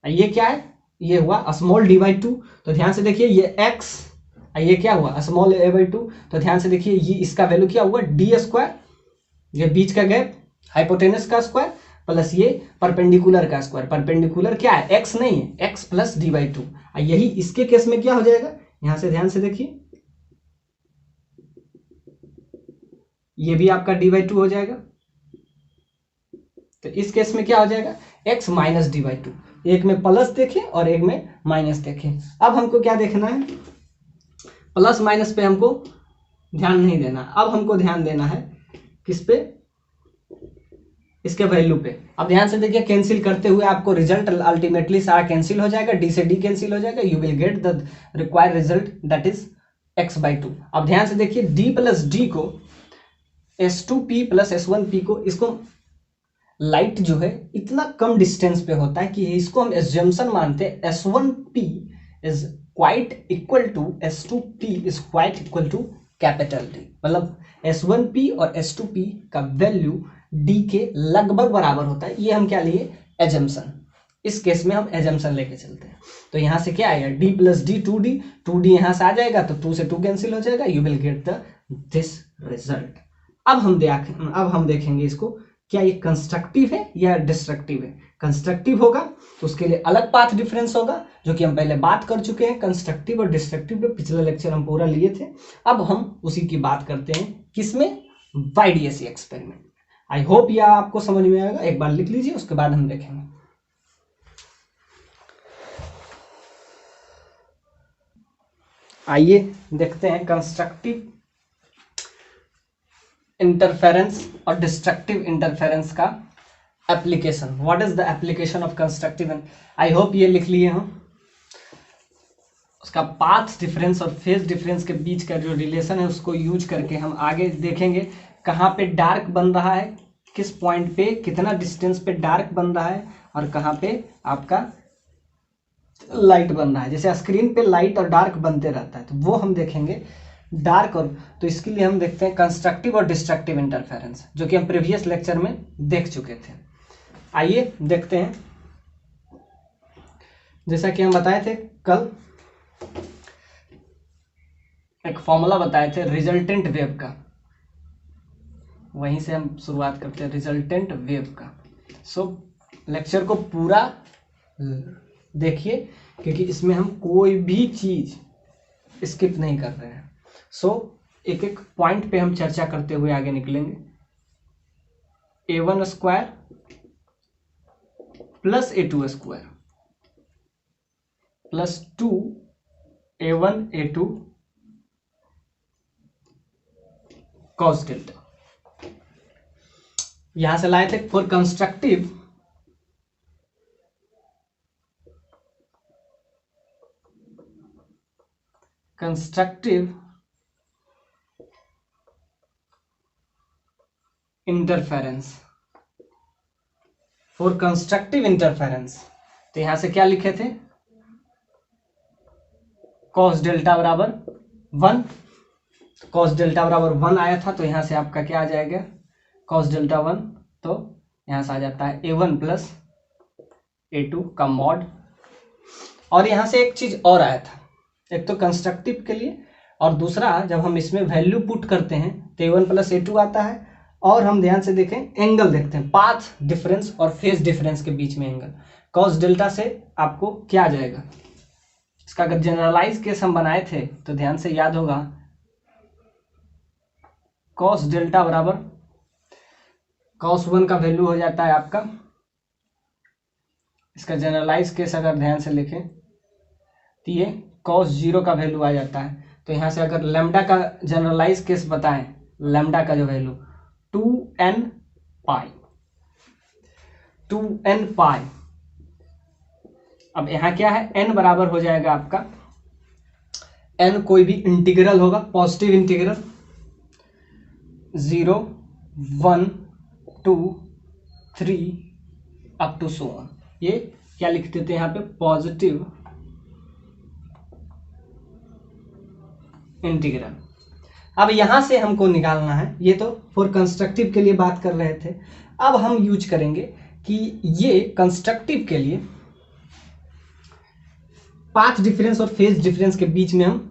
ये क्या है, ये हुआ स्मॉल d/2, तो ध्यान से देखिए ये x, ये क्या हुआ स्मॉल a/2, तो ध्यान से देखिए ये इसका वैल्यू क्या हुआ d स्क्वायर, ये बीच का गैप हाइपोटेनस का स्क्वायर प्लस ये परपेंडिकुलर का स्क्वायर, परपेंडिकुलर क्या है x नहीं है, x प्लस d/2। यही इसके केस में क्या हो जाएगा, यहां से ध्यान से देखिए ये भी आपका d/2 हो जाएगा, तो इस केस में क्या हो जाएगा x माइनस d/2, एक में प्लस देखें और एक में माइनस देखें। अब हमको क्या देखना है, प्लस माइनस पे हमको ध्यान नहीं देना, अब हमको ध्यान देना है किस पे, इसके वैल्यू पे। अब ध्यान से देखिए, कैंसिल करते हुए आपको रिजल्ट अल्टीमेटली सारा कैंसिल हो जाएगा, डी से डी कैंसिल हो जाएगा, you will get the required result that is x/2। अब ध्यान से देखिए, d प्लस डी को s2p प्लस s1p को, इसको लाइट जो है इतना कम डिस्टेंस पे होता है कि इसको हम एज्यूम्पशन मानते हैं s1p is quite equal to s2p is quite equal to capital D। मतलब s1p और s2p का वैल्यू d के लगभग बराबर होता है। ये हम क्या लिए, एजम्पशन। इस केस में हम एजम्पशन लेके चलते हैं। तो यहां से क्या आएगा, d plus D 2d, 2d यहां से आ जाएगा तो 2 से 2 कैंसिल हो जाएगा, you will get the this result. अब हम देखेंगे इसको, क्या ये कंस्ट्रक्टिव है या डिस्ट्रक्टिव है। कंस्ट्रक्टिव होगा तो उसके लिए अलग पाथ डिफरेंस होगा, जो कि हम पहले बात कर चुके हैं। कंस्ट्रक्टिव और डिस्ट्रक्टिव पे पिछला लेक्चर हम पूरा लिए थे। अब हम उसी की बात करते हैं, किसमें, YDAC एक्सपेरिमेंट। आई होप यह आपको समझ में आएगा, एक बार लिख लीजिए, उसके बाद हम देखेंगे। आइए देखते हैं कंस्ट्रक्टिव इंटरफेरेंस और डिस्ट्रक्टिव इंटरफेरेंस का application. What is the application of constructive, I hope ये लिख लिए हम। उसका पाथ डिफरेंस और फेज डिफरेंस के बीच का जो रिलेशन है उसको यूज करके हम आगे देखेंगे कहाँ पे डार्क बन रहा है, किस पॉइंट पे कितना डिस्टेंस पे डार्क बन रहा है, और कहाँ पे आपका लाइट बन रहा है। जैसे स्क्रीन पे लाइट और डार्क बनते रहता है, तो वो हम देखेंगे डार्क और, तो इसके लिए हम देखते हैं कंस्ट्रक्टिव और डिस्ट्रक्टिव इंटरफेरेंस, जो कि हम प्रीवियस लेक्चर में देख चुके थे। आइए देखते हैं। जैसा कि हम बताए थे कल, एक फॉर्मूला बताए थे रिजल्टेंट वेव का, वहीं से हम शुरुआत करते हैं रिजल्टेंट वेव का। सो लेक्चर को पूरा देखिए, क्योंकि इसमें हम कोई भी चीज स्किप नहीं कर रहे हैं। सो एक एक पॉइंट पे हम चर्चा करते हुए आगे निकलेंगे। a1 square plus a2 square plus 2a1 a2 cos delta, यहां से लाए थे। For constructive interference, for constructive interference, तो यहां से क्या लिखे थे, कॉस डेल्टा बराबर 1, कॉस डेल्टा बराबर 1 आया था, तो यहां से आपका क्या आ जाएगा, कॉस डेल्टा 1, तो यहां से आ जाता है a1 प्लस a2 का मॉड। और यहां से एक चीज और आया था, एक तो कंस्ट्रक्टिव के लिए, और दूसरा जब हम इसमें वैल्यू पुट करते हैं तो a1 प्लस a2 आता है। और हम ध्यान से देखें, एंगल देखते हैं, पाथ डिफरेंस और फेज डिफरेंस के बीच में एंगल। कॉस डेल्टा से आपको क्या आ जाएगा, इसका अगर जनरलाइज केस हम बनाए थे तो ध्यान से याद होगा, कॉस डेल्टा बराबर कॉस 1 का वैल्यू हो जाता है आपका, इसका जनरलाइज केस अगर ध्यान से लिखें तो ये कॉस 0 का वैल्यू आ जाता है। तो यहां से अगर लैम्डा का जनरलाइज केस बताएं, लैम्डा का जो वैल्यू 2n पाई, 2n पाई। अब यहां क्या है, n बराबर हो जाएगा आपका, n कोई भी इंटीग्रल होगा, positive integral 0 1 2 3 up to so on. ये क्या लिख देते हैं यहाँ पे, पॉजिटिव इंटीग्रल। अब यहां से हमको निकालना है, ये तो फॉर कंस्ट्रक्टिव के लिए बात कर रहे थे। अब हम यूज करेंगे कि ये कंस्ट्रक्टिव के लिए पाथ डिफरेंस और फेज डिफरेंस के बीच में हम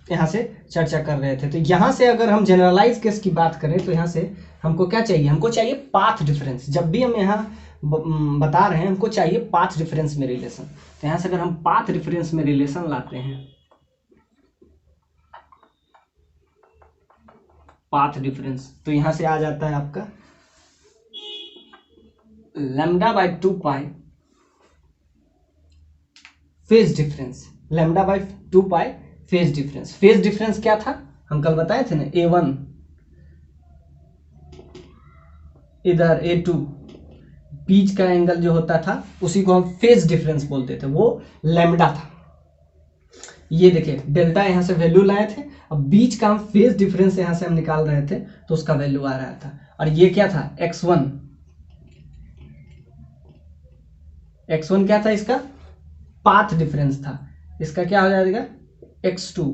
यहां से चर्चा कर रहे थे। तो यहां से अगर हम जनरलाइज केस की बात करें तो यहां से हमको क्या चाहिए, हमको चाहिए पाथ डिफरेंस। जब भी हम यहाँ बता रहे हैं हमको चाहिए पाथ डिफरेंस में रिलेशन। तो यहां से अगर हम पाथ डिफरेंस में रिलेशन लाते हैं, पाथ डिफरेंस, तो यहां से आ जाता है आपका lambda by 2 pi phase difference, lambda by 2 pi phase difference. Phase difference क्या था, हम कल बताए थे ना, A1 इधर A2, बीच का एंगल जो होता था उसी को हम फेज डिफरेंस बोलते थे, वो लैम्डा था। ये देखिए डेल्टा यहां से वैल्यू लाए थे, अब बीच का हम फेज डिफरेंस यहां से हम निकाल रहे थे तो उसका वैल्यू आ रहा था। और ये क्या था, x1, x1 क्या था, इसका पाथ डिफरेंस था। इसका क्या हो जाएगा, x2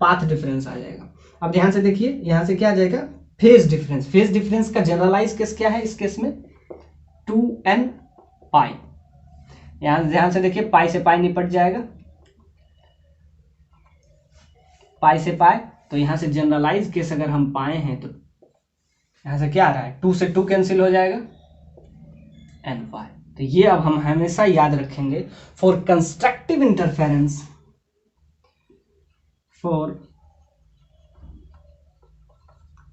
पाथ डिफरेंस आ जाएगा। अब ध्यान से देखिए यहां से क्या आ जाएगा, फेज डिफरेंस। फेज डिफरेंस का जनरलाइज केस क्या है इस केस में, 2n पाई। यहां ध्यान से देखिए पाई से पाई निपट जाएगा, पाई से पाई, तो यहां से जनरलाइज केस अगर हम पाए हैं तो यहां से क्या आ रहा है, 2 से 2 कैंसिल हो जाएगा, n पाई। तो ये अब हम हमेशा याद रखेंगे for constructive interference, for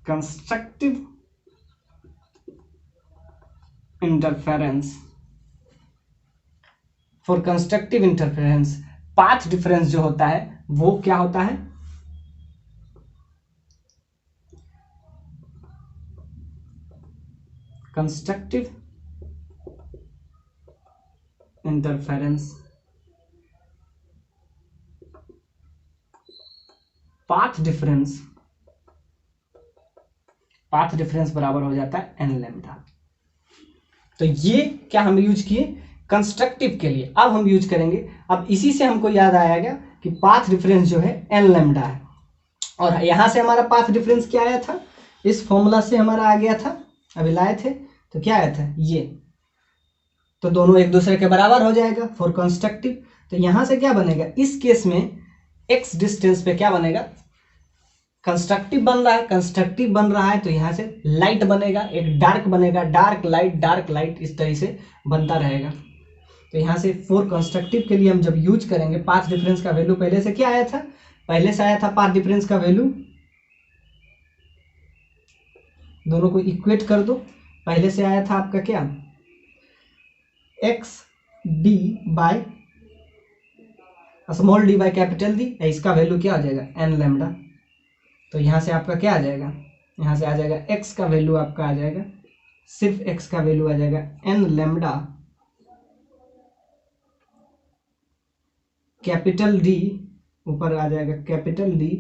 constructive interference, for constructive interference path difference जो होता है वो क्या होता है, constructive interference path difference, path difference बराबर हो जाता है n लैम्डा। तो ये क्या हम यूज किए कंस्ट्रक्टिव के लिए। अब हम यूज करेंगे, अब इसी से हमको याद आएगा कि पाथ डिफरेंस जो है n लैम्डा है, और यहां से हमारा पाथ डिफरेंस क्या आया था, इस फॉर्मूला से हमारा आ गया था, अभी लाए थे तो क्या आया था ये, तो दोनों एक दूसरे के बराबर हो जाएगा फॉर कंस्ट्रक्टिव। तो यहां से क्या बनेगा, इस केस में x डिस्टेंस पे क्या बनेगा, कंस्ट्रक्टिव बन रहा है, कंस्ट्रक्टिव बन रहा है तो यहां से लाइट बनेगा, एक डार्क बनेगा, डार्क लाइट इस तरह से बनता रहेगा। तो यहां से फॉर कंस्ट्रक्टिव के लिए हम जब यूज करेंगे, पाथ डिफरेंस का वैल्यू पहले से क्या आया था, पहले से आया था पाथ डिफरेंस का वैल्यू, दोनों को इक्वेट कर दो, पहले से आया था आपका क्या, x d by small d by capital D, इसका वैल्यू क्या आ जाएगा एन लैम्डा। तो यहां से आपका क्या आ जाएगा, यहां से आ जाएगा एक्स का वैल्यू आपका आ जाएगा, सिर्फ एक्स का वैल्यू आ जाएगा एन लैम्डा कैपिटल डी, ऊपर आ जाएगा capital D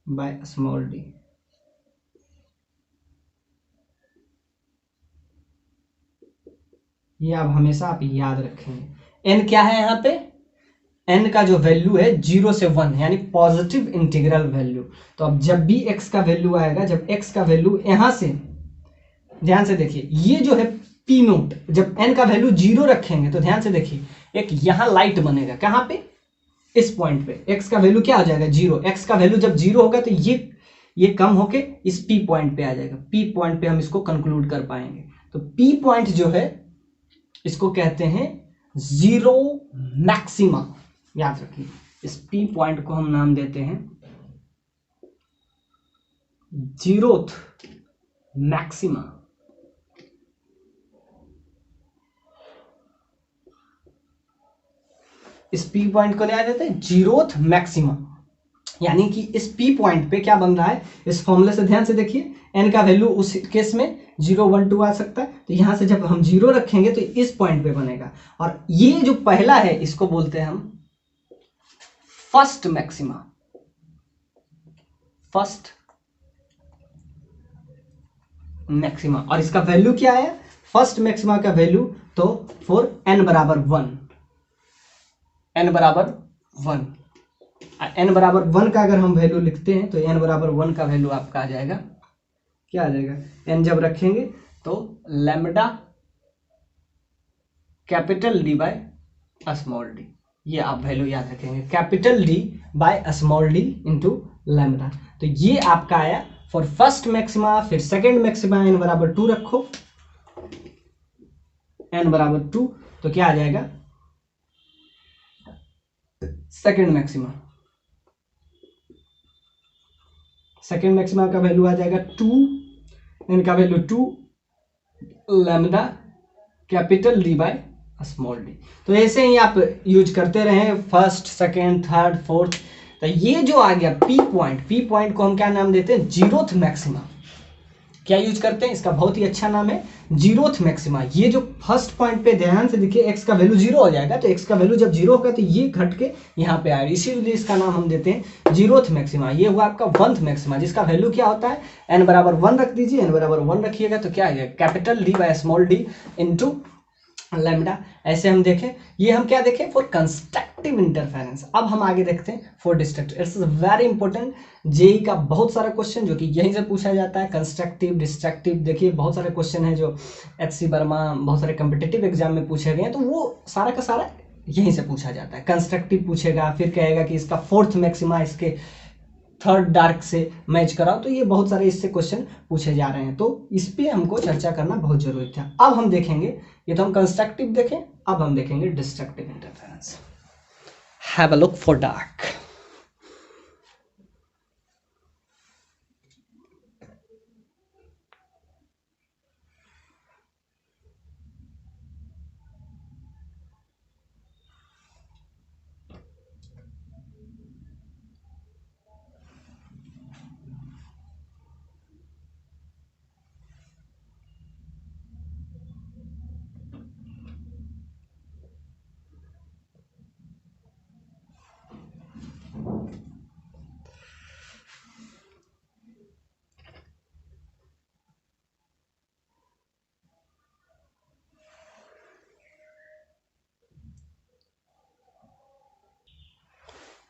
by small D. ये आप हमेशा आप याद रखेंगे। एन क्या है यहाँ पे, एन का जो वैल्यू है 0 से 1 यानी पॉजिटिव इंटीग्रल वैल्यू। तो अब जब भी एक्स का वैल्यू आएगा, जब एक्स का वैल्यू यहां से ध्यान से देखिए, ये जो है पी नोट, जब एन का वैल्यू 0 रखेंगे तो ध्यान से देखिए एक यहां लाइट बनेगा, कहां पे, इस पॉइंट पे एक्स का वैल्यू क्या हो जाएगा 0। एक्स का वैल्यू जब 0 होगा तो ये कम होके इस पी पॉइंट पे आ जाएगा, पी पॉइंट पे हम इसको कंक्लूड कर पाएंगे। तो पी पॉइंट जो है इसको कहते हैं जीरो मैक्सिमा, याद रखिए इस पी पॉइंट को हम नाम देते हैं जीरोथ मैक्सिमा। इस पी पॉइंट को क्या देते हैं, जीरोथ मैक्सिमा। यानी कि इस पी पॉइंट पे क्या बन रहा है, इस फॉर्मूले से ध्यान से देखिए, एन का वैल्यू उस केस में 0 1 2 आ सकता है, तो यहां से जब हम 0 रखेंगे तो इस पॉइंट पे बनेगा, और ये जो पहला है इसको बोलते हैं हम फर्स्ट मैक्सिमा, फर्स्ट मैक्सिमा। और इसका वैल्यू क्या है, फर्स्ट मैक्सिमा का वैल्यू, तो फॉर n बराबर 1, n बराबर 1, n बराबर 1 का अगर हम वैल्यू लिखते हैं तो n बराबर 1 का वैल्यू आपका आ जाएगा, क्या आ जाएगा, n जब रखेंगे तो lambda capital D by small D, ये आप वैल्यू याद रखेंगे, capital D by small d into lambda. तो ये आपका आया फॉर फर्स्ट मैक्सिमा। फिर सेकेंड मैक्सिमा n बराबर 2 रखो, n बराबर 2, तो क्या आ जाएगा सेकेंड मैक्सिमा, सेकेंड मैक्सिमा का वैल्यू आ जाएगा 2, n का value 2 lambda capital D by small d. तो ऐसे ही आप यूज करते रहें, फर्स्ट, सेकेंड, थर्ड, फोर्थ। तो ये जो आ गया पी पॉइंट को हम क्या नाम देते हैं? Zeroth maxima. क्या यूज करते हैं? इसका बहुत ही अच्छा नाम है जीरोथ मैक्सिमा। ये जो फर्स्ट पॉइंट पे ध्यान से देखिए, एक्स का वैल्यू जीरो हो जाएगा, तो एक्स का वैल्यू जब जीरो होगा तो ये घट के यहाँ पे आएगा, इसीलिए इसका नाम हम देते हैं जीरोथ मैक्सिमा। ये हुआ आपका वंथ मैक्सिमा, जिसका वैल्यू क्या होता है? n बराबर 1 रख दीजिए, n बराबर 1 रखिएगा तो क्या आएगा? Capital D by small d into lambda. ऐसे हम देखें, ये हम क्या देखें? For constructive interference. अब हम आगे देखते हैं for destructive. It's very important, JEE का बहुत सारा क्वेश्चन जो कि यहीं से पूछा जाता है, कंस्ट्रक्टिव डिस्ट्रक्टिव। देखिए बहुत सारे क्वेश्चन है जो HC वर्मा बहुत सारे कम्पिटिटिव एग्जाम में पूछे गए हैं, तो वो सारा का सारा यहीं से पूछा जाता है। कंस्ट्रक्टिव पूछेगा, फिर कहेगा कि इसका फोर्थ मैक्सिमा इसके थर्ड डार्क से मैच कराओ, तो ये बहुत सारे इससे क्वेश्चन पूछे जा रहे हैं, तो इस पे हमको चर्चा करना बहुत जरूरी था। अब हम देखेंगे, ये तो हम कंस्ट्रक्टिव देखें, अब हम देखेंगे destructive interference. Have a look for dark.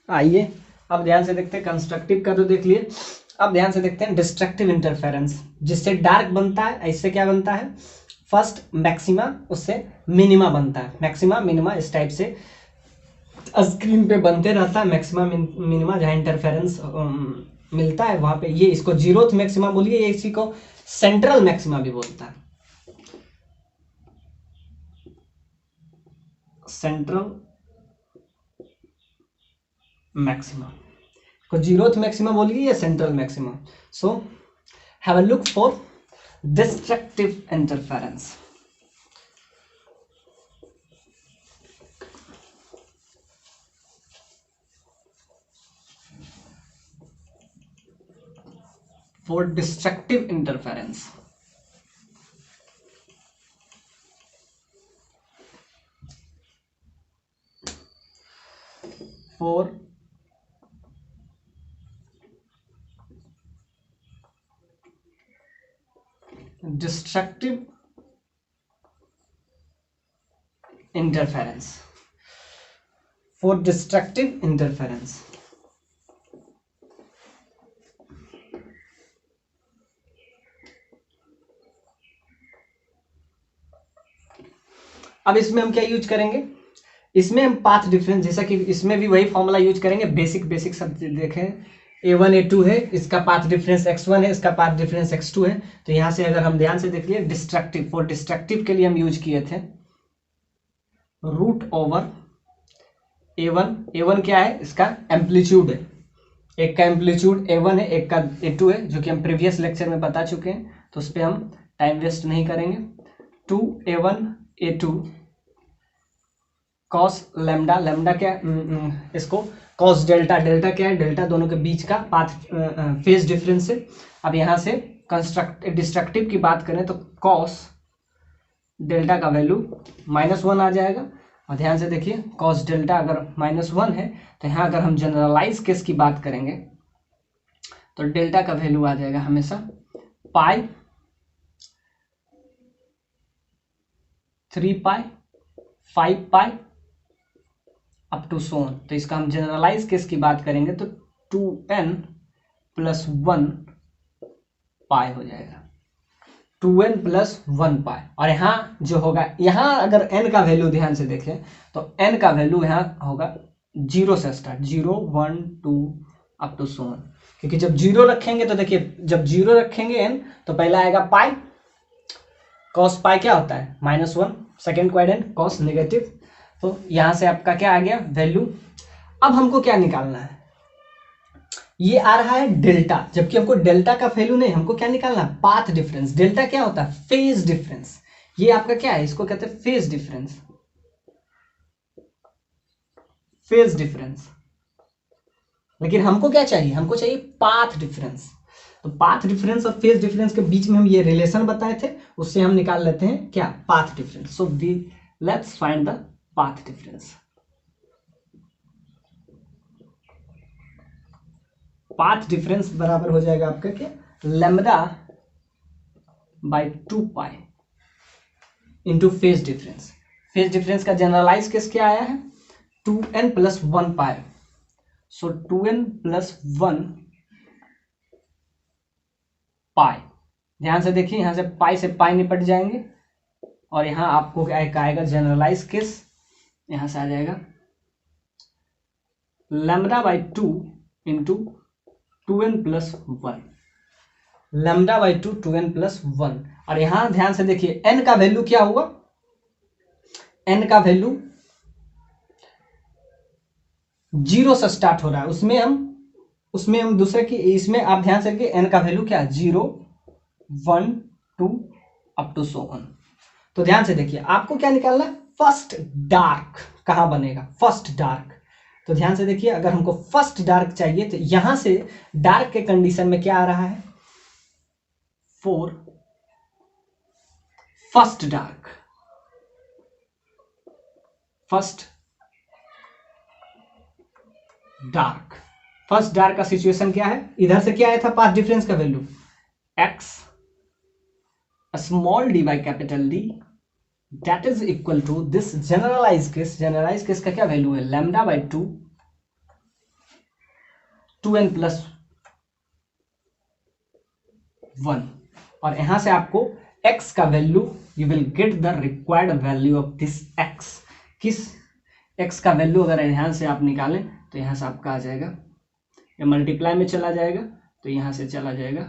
आइए अब ध्यान से देखते हैं, कंस्ट्रक्टिव का तो देख लिए, अब ध्यान से देखते हैं डिस्ट्रक्टिव इंटरफेरेंस। जिससे डार्क बनता है, इससे क्या बनता है? फर्स्ट मैक्सिमा, उससे मिनिमा बनता है। मैक्सिमा मिनिमा इस टाइप से स्क्रीन पे बनते रहता है, मैक्सिमा मिनिमा, जहाँ इंटरफेरेंस मिलता है वहां पे ये इसको जीरोथ मैक्सिमा बोलिए, ये इसी को सेंट्रल मैक्सिमा भी बोलता है, सेंट्रल मैक्सिमा को जीरोथ मैक्सिमा बोलिए या central maxima. So have a look for destructive interference. For destructive interference, for destructive interference, for destructive interference, अब इसमें हम क्या यूज करेंगे? इसमें हम पाथ डिफरेंस, जैसा कि इसमें भी वही फॉर्मूला यूज करेंगे, बेसिक सब देखें। A1 A2 है, इसका पाथ डिफरेंस x1 है, इसका पाथ डिफरेंस x2 है। तो यहां से अगर हम ध्यान से देख लिए, डिस्ट्रक्टिव, फॉर डिस्ट्रक्टिव के लिए हम यूज किए थे रूट ओवर A1 क्या है? इसका एम्पलीट्यूड है, एक का एम्पलीट्यूड A1 है, एक का A2 है, जो कि हम प्रीवियस लेक्चर में बता चुके हैं, तो उस पर हम टाइम वेस्ट नहीं करेंगे। 2A1 A2 cos lambda, lambda क्या इसको कॉस डेल्टा, डेल्टा क्या है? डेल्टा दोनों के बीच का पाथ फेज डिफरेंस है। अब यहाँ से डिस्ट्रक्टिव की बात करें तो कॉस डेल्टा का वैल्यू -1 आ जाएगा। और ध्यान से देखिए, कॉस डेल्टा अगर -1 है, तो यहाँ अगर हम जनरलाइज केस की बात करेंगे तो डेल्टा का वैल्यू आ जाएगा हमेशा पाई, 3 पाई, 5 पाई अप टू सो ऑन। तो इसका हम जनरलाइज केस की बात करेंगे तो 2n + 1 पाई हो जाएगा, 2n + 1 पाई। और यहाँ जो होगा, यहाँ अगर n का वैल्यू ध्यान से देखें तो n का वैल्यू यहाँ होगा 0 से start, 0 1 2 up to so on. क्योंकि जब 0 रखेंगे तो देखिए, जब 0 रखेंगे n तो पहला आएगा पाई, कॉस पाई क्या होता है? -1, सेकेंड क्वाड्रेंट कॉस नेगेटिव। तो यहां से आपका क्या आ गया वैल्यू। अब हमको क्या निकालना है? ये आ रहा है डेल्टा, जबकि हमको डेल्टा का वैल्यू नहीं, हमको क्या निकालना है? Path difference. डेल्टा क्या होता है? Phase difference. ये आपका क्या है? इसको कहते हैं फेज डिफरेंस। फेज डिफरेंस, लेकिन हमको क्या चाहिए, हमको चाहिए पाथ डिफरेंस। तो पाथ डिफरेंस और फेज डिफरेंस के बीच में हम ये रिलेशन बताए थे, उससे हम निकाल लेते हैं क्या, path difference. So we let's find the path difference. Path difference बराबर हो जाएगा आपका क्या, lambda by 2 pi into phase difference. Phase difference का जनरलाइज केस क्या आया है, 2n प्लस 1 पाई। सो 2n प्लस 1 पाई। ध्यान से देखिए, यहां से पाई निपट जाएंगे और यहां आपको क्या आएगा, जनरलाइज केस, यहां से आ जाएगा lambda by 2 into 2n plus 1, lambda by 2 2n plus 1। और यहां ध्यान से देखिए n का वैल्यू क्या हुआ, n का वैल्यू 0 से स्टार्ट हो रहा है, उसमें हम दूसरे की, इसमें आप ध्यान से देखिए n का वैल्यू क्या, 0 1 2 अप टू सो ऑन। तो ध्यान से देखिए आपको क्या निकालना है, फर्स्ट डार्क कहां बनेगा, फर्स्ट डार्क। तो ध्यान से देखिए, अगर हमको फर्स्ट डार्क चाहिए तो यहां से डार्क के कंडीशन में क्या आ रहा है, 4 first dark, first dark. First dark का सिचुएशन क्या है, इधर से क्या आया था पाथ डिफरेंस का value, x small d by capital D, that is equal to this generalize case का क्या वैल्यू है, लैम्बडा बाई 2 2n प्लस 1। और यहां से आपको x का value, you will get the required value of this x। किस x का वैल्यू अगर ध्यान से आप निकालें तो यहां से आपका आ जाएगा, ये मल्टीप्लाई में चला जाएगा, तो यहां से चला जाएगा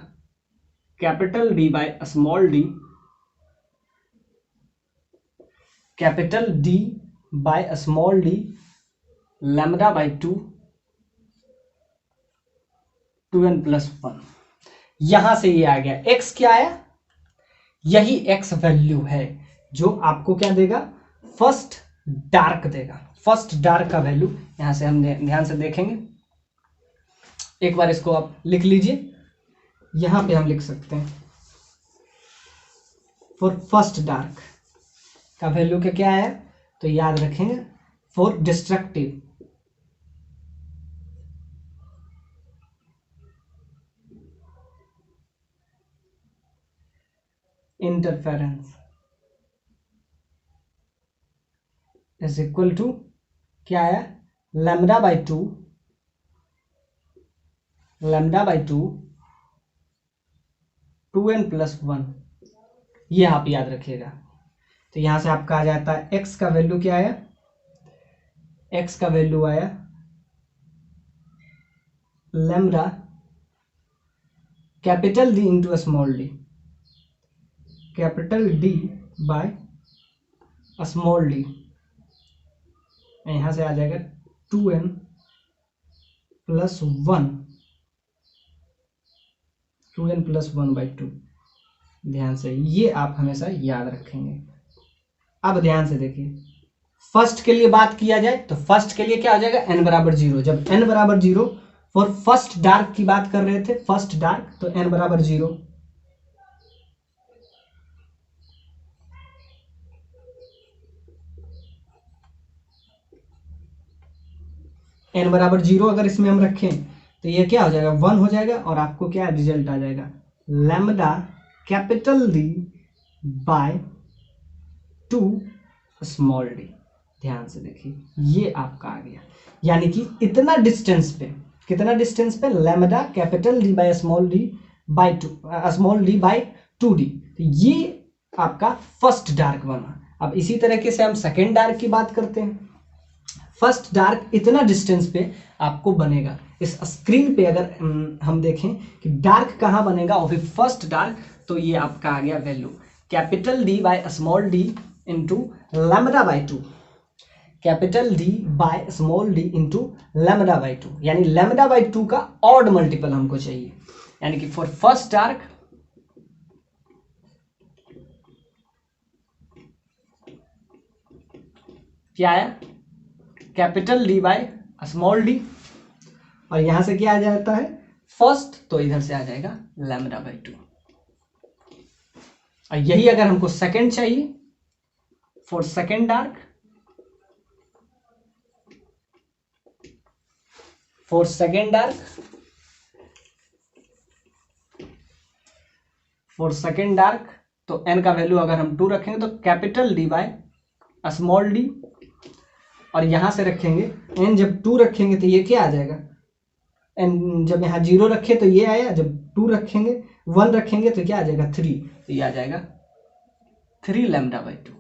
capital D by small d, capital D by small d lambda by 2 2n plus 1। यहां से ये आ गया, x क्या आया, यही x वैल्यू है जो आपको क्या देगा, फर्स्ट डार्क देगा। फर्स्ट डार्क का वैल्यू यहां से हम ध्यान से देखेंगे, एक बार इसको आप लिख लीजिए, यहां पे हम लिख सकते हैं फॉर फर्स्ट डार्क का वैल्यू क्या आया, तो याद रखेंगे for destructive interference is equal to क्या आया, लैम्बडा बाई 2 2n प्लस 1। ये आप याद रखिएगा। तो यहां से आपका आ जाता है x का वैल्यू क्या आया, x का वैल्यू आया lambda capital D into small d, capital D by small d। यहां से आ जाएगा 2n plus 1, 2n plus 1 by 2। ध्यान से ये आप हमेशा याद रखेंगे। अब ध्यान से देखिए, फर्स्ट के लिए बात किया जाए तो फर्स्ट के लिए क्या हो जाएगा, n बराबर 0। जब n बराबर 0 फॉर फर्स्ट डार्क की बात कर रहे थे, फर्स्ट डार्क, तो n बराबर 0। n बराबर 0 अगर इसमें हम रखें तो ये क्या हो जाएगा, 1 हो जाएगा, और आपको क्या रिजल्ट आ जाएगा, lambda capital D by 2 small d। ध्यान से देखिए ये आपका आ गया, यानी कि इतना डिस्टेंस पे, कितना डिस्टेंस पे, lambda capital D by small d by 2 small d by 2d। तो ये आपका फर्स्ट डार्क बना। अब इसी तरीके से हम सेकेंड डार्क की बात करते हैं। फर्स्ट डार्क इतना डिस्टेंस पे आपको बनेगा। इस स्क्रीन पे अगर हम देखें कि डार्क कहाँ बनेगा और फिर फर्स्ट डार्क, तो ये आपका आ गया value capital D by small d into lambda by 2, capital D by small d into lambda by 2, यानी लैम्बडा बाय 2 का ऑड मल्टीपल हमको चाहिए। यानी कि फॉर फर्स्ट डार्क क्या आया, capital D by small D, और यहां से क्या आ जाता है फर्स्ट, तो इधर से आ जाएगा लैम्डा बाई 2। और यही अगर हमको सेकंड चाहिए, for second dark, for second dark, for second dark, तो n का वैल्यू अगर हम 2 रखेंगे तो capital D by small D, और यहां से रखेंगे n, जब 2 रखेंगे तो ये क्या आ जाएगा, n जब यहाँ 0 रखे तो ये आया, जब 2 रखेंगे 1 रखेंगे तो क्या आ जाएगा 3, तो ये आ जाएगा 3 लैम्डा बाई 2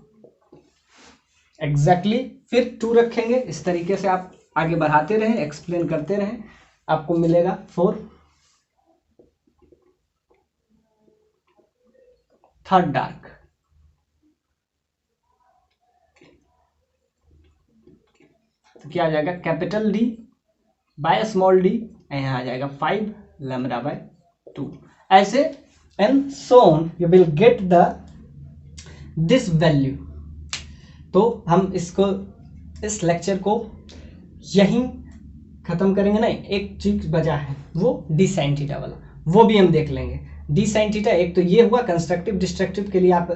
एग्जैक्टली। फिर 2 रखेंगे, इस तरीके से आप आगे बढ़ाते रहें, एक्सप्लेन करते रहें, आपको मिलेगा 4 थर्ड डार्क। तो क्या आ जाएगा capital D by small D, यहाँ आ जाएगा 5 लैम्डा बाय 2। ऐसे and so on you will get the this value. तो हम इसको, इस लेक्चर को यहीं खत्म करेंगे। नहीं, एक चीज बचा है, वो डी साइन थीटा वाला, वो भी हम देख लेंगे। डी साइन थीटा, एक तो ये हुआ कंस्ट्रक्टिव डिस्ट्रक्टिव के लिए आप,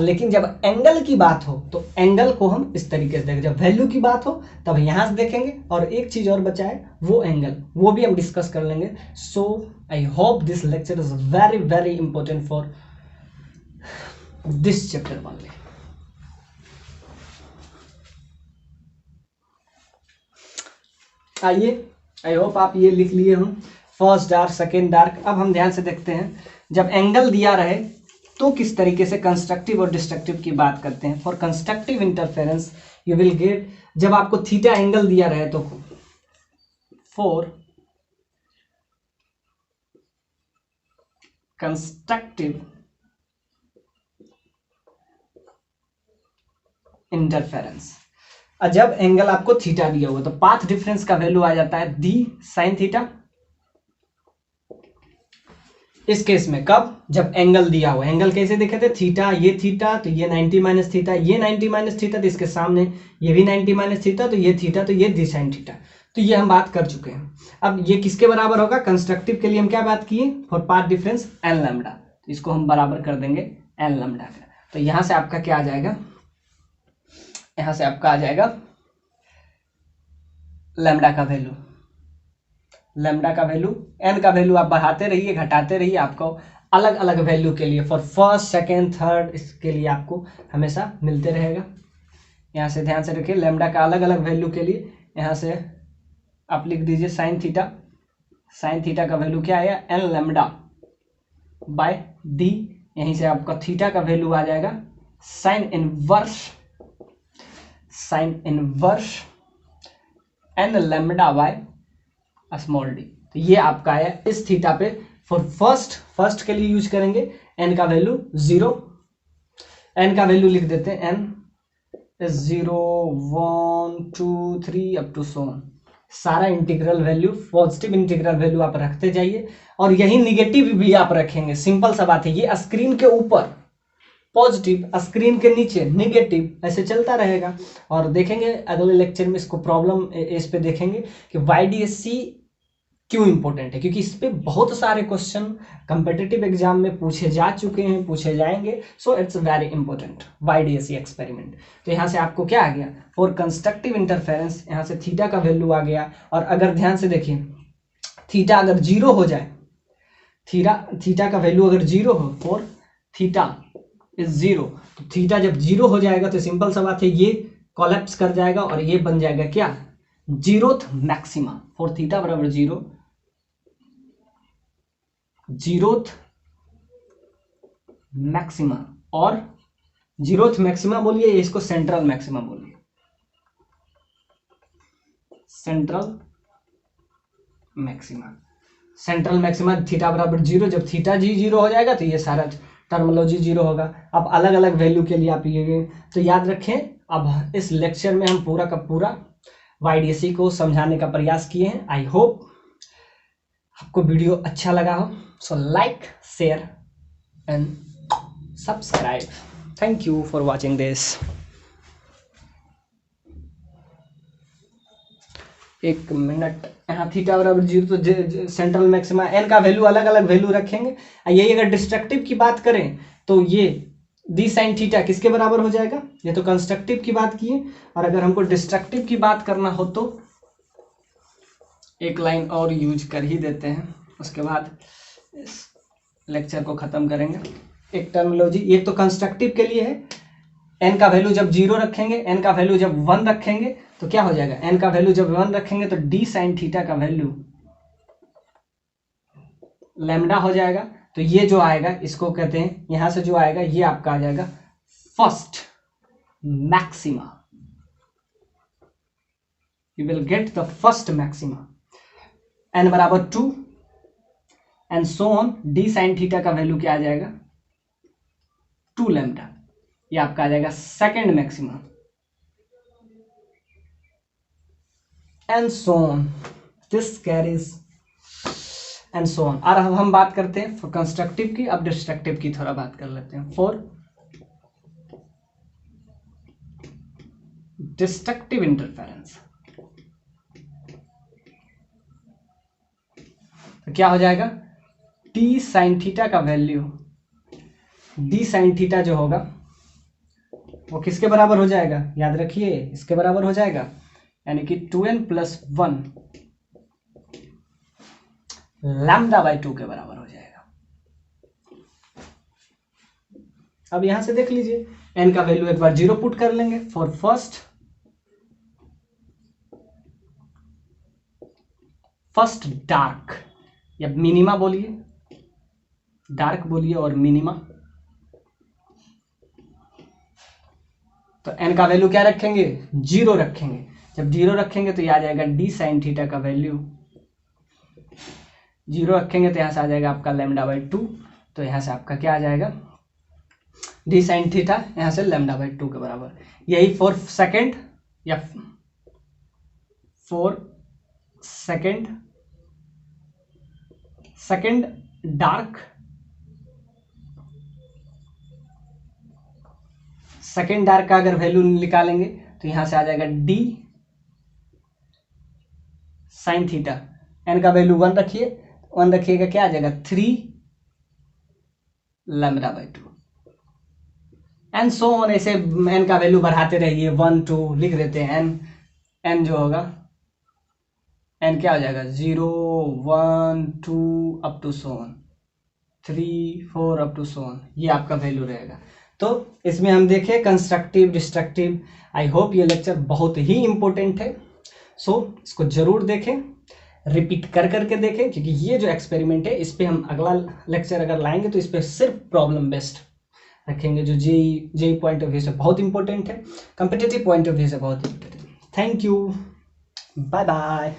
लेकिन जब एंगल की बात हो तो एंगल को हम इस तरीके से देखेंगे, जब वैल्यू की बात हो तब यहां से देखेंगे। और एक चीज और बचा है वो एंगल, वो भी हम डिस्कस कर लेंगे। So I hope this lecture is very very important for this chapter only. आइए, आई होप आप ये लिख लिए हों, फर्स्ट डार्क सेकेंड डार्क। अब हम ध्यान से देखते हैं, जब एंगल दिया रहे तो किस तरीके से कंस्ट्रक्टिव और डिस्ट्रक्टिव की बात करते हैं। For constructive interference you will gate, जब आपको थीटा एंगल दिया रहे तो फॉर कंस्ट्रक्टिव इंटरफेरेंस, जब एंगल आपको थीटा दिया हुआ तो पाथ डिफरेंस का वैल्यू आ जाता है डी साइन थीटा। इस केस में कब, जब एंगल दिया हुआ, एंगल कैसे देखे थे, थीटा, ये थीटा तो ये 90 माइनस थीटा, ये 90 माइनस थीटा तो इसके सामने ये भी 90 माइनस थीटा, तो ये थीटा तो ये डी साइन थीटा। तो ये हम बात कर चुके हैं। अब ये किसके बराबर होगा, कंस्ट्रक्टिव के लिए हम क्या बात किए, for path difference n lambda, तो इसको हम बराबर कर देंगे एन लैम्डा का। तो यहां से आपका क्या आ जाएगा, यहां से आपका आ जाएगा लैम्डा का वैल्यू, लैम्डा का वैल्यू, एन का वैल्यू आप बढ़ाते रहिए घटाते रहिए, आपको अलग अलग वैल्यू के लिए फॉर फर्स्ट सेकेंड थर्ड, इसके लिए आपको हमेशा मिलते रहेगा। यहाँ से ध्यान से रखिए, लैम्डा का अलग अलग वैल्यू के लिए यहाँ से आप लिख दीजिए साइन थीटा, साइन थीटा का वैल्यू क्या आएगा एन लैम्डा बाय डी, यहीं से आपका थीटा का वैल्यू आ जाएगा sine inverse, sine inverse n lambda by small d. तो ये आपका है इस थीटा पे, फॉर फर्स्ट के लिए यूज करेंगे एन का वैल्यू 0, एन का वैल्यू लिख देते हैं N is 0 1 2 3 up to so on. सारा integral value, positive integral value आप रखते जाइए, और यही निगेटिव भी आप रखेंगे। सिंपल सा बात है, ये स्क्रीन के ऊपर पॉजिटिव, स्क्रीन के नीचे नेगेटिव, ऐसे चलता रहेगा। और देखेंगे अगले लेक्चर में इसको प्रॉब्लम इस पे देखेंगे कि YDSC क्यों इंपॉर्टेंट है, क्योंकि इस पे बहुत सारे क्वेश्चन कॉम्पिटिटिव एग्जाम में पूछे जा चुके हैं, पूछे जाएंगे। So it's very important YDSC experiment. तो यहाँ से आपको क्या आ गया, फॉर कंस्ट्रक्टिव इंटरफेरेंस, यहाँ से थीटा का वैल्यू आ गया। और अगर ध्यान से देखिए, थीटा अगर 0 हो जाए, थीटा का वैल्यू अगर 0 हो, फॉर थीटा इज 0, तो थीटा जब 0 हो जाएगा तो सिंपल सा बात है, ये कोलैप्स कर जाएगा और ये बन जाएगा क्या, जीरोथ मैक्सिमा। फॉर थीटा बराबर 0, जीरोथ मैक्सिमा, और जीरोथ मैक्सिमा बोलिए, इसको सेंट्रल मैक्सिमा बोलिए, central maxima. Central maxima theta बराबर 0, जब थीटा जी 0 हो जाएगा तो ये सारा टर्मोलॉजी 0 होगा। अब अलग अलग वैल्यू के लिए आप ये तो याद रखें। अब इस लेक्चर में हम पूरा का पूरा YDSC को समझाने का प्रयास किए हैं। आई होप आपको वीडियो अच्छा लगा हो। So like, share and subscribe. Thank you for watching this. एक मिनट, यहाँ थीटा बराबर 0 तो सेंट्रल मैक्सिमा एन का वैल्यू अलग अलग वैल्यू रखेंगे। यही अगर डिस्ट्रक्टिव की बात करें तो ये डी साइन थीटा किसके बराबर हो जाएगा, ये तो कंस्ट्रक्टिव की बात की है। और अगर हमको डिस्ट्रक्टिव की बात करना हो तो एक लाइन और यूज कर ही देते हैं, उसके बाद इस लेक्चर को खत्म करेंगे। एक टर्मिनोलॉजी, ये तो कंस्ट्रक्टिव के लिए है, एन का वैल्यू जब 0 रखेंगे, एन का वैल्यू जब 1 रखेंगे तो क्या हो जाएगा, एन का वैल्यू जब 1 रखेंगे तो डी साइन थीटा का वैल्यू लैम्डा हो जाएगा। तो ये जो आएगा इसको कहते हैं, यहां से जो आएगा ये आपका आ जाएगा first maxima, you will get the first maxima. N बराबर 2 and so on, d sine theta का वैल्यू क्या आ जाएगा 2 लैम्डा, ये आपका आ जाएगा second maxima and so on, this carries and so on. और अब हम बात करते हैं कंस्ट्रक्टिव की, अब डिस्ट्रक्टिव की थोड़ा बात कर लेते हैं। फॉर डिस्ट्रक्टिव इंटरफेरेंस तो क्या हो जाएगा, टी साइन थीटा का वैल्यू, डी साइन थीटा जो होगा वो किसके बराबर हो जाएगा, याद रखिए इसके बराबर हो जाएगा, यानी कि 2n+1 λ/2 के बराबर हो जाएगा। अब यहां से देख लीजिए, n का वैल्यू एक बार 0 पुट कर लेंगे फॉर फर्स्ट डार्क, या मिनिमा बोलिए, डार्क बोलिए और मिनिमा। तो n का वैल्यू क्या रखेंगे 0 रखेंगे, जब 0 रखेंगे तो ये आ जाएगा डी साइन थीटा का वैल्यू 0 रखेंगे तो यहाँ से आ जाएगा आपका λ/2, तो यहाँ से आपका क्या आ जाएगा डी साइन थीटा यहाँ से λ/2 के बराबर। यही फॉर सेकेंड या for second dark, second dark का अगर वैल्यू निकालेंगे तो यहां से आ जाएगा डी साइन थीटा, एन का वैल्यू 1 रखिए, 1 रखिएगा क्या आ जाएगा 3 λ/2 एंड सो ऑन। ऐसे एन का वैल्यू बढ़ाते रहिए, 1 2 लिख देते हैं, एन जो होगा एन क्या हो जाएगा 0 1 2 up to so on 3 4 up to so on, ये आपका वैल्यू रहेगा। तो इसमें हम देखें कंस्ट्रक्टिव डिस्ट्रक्टिव। आई होप ये लेक्चर बहुत ही इंपॉर्टेंट है, सो इसको जरूर देखें, रिपीट कर करके देखें, क्योंकि ये जो एक्सपेरिमेंट है इस पे हम अगला लेक्चर अगर लाएंगे तो इस पे सिर्फ प्रॉब्लम बेस्ड रखेंगे, जो जेई पॉइंट ऑफ व्यू से बहुत इंपॉर्टेंट है, कॉम्पिटिटिव पॉइंट ऑफ व्यू से बहुत इंपॉर्टेंट है। Thank you, bye bye.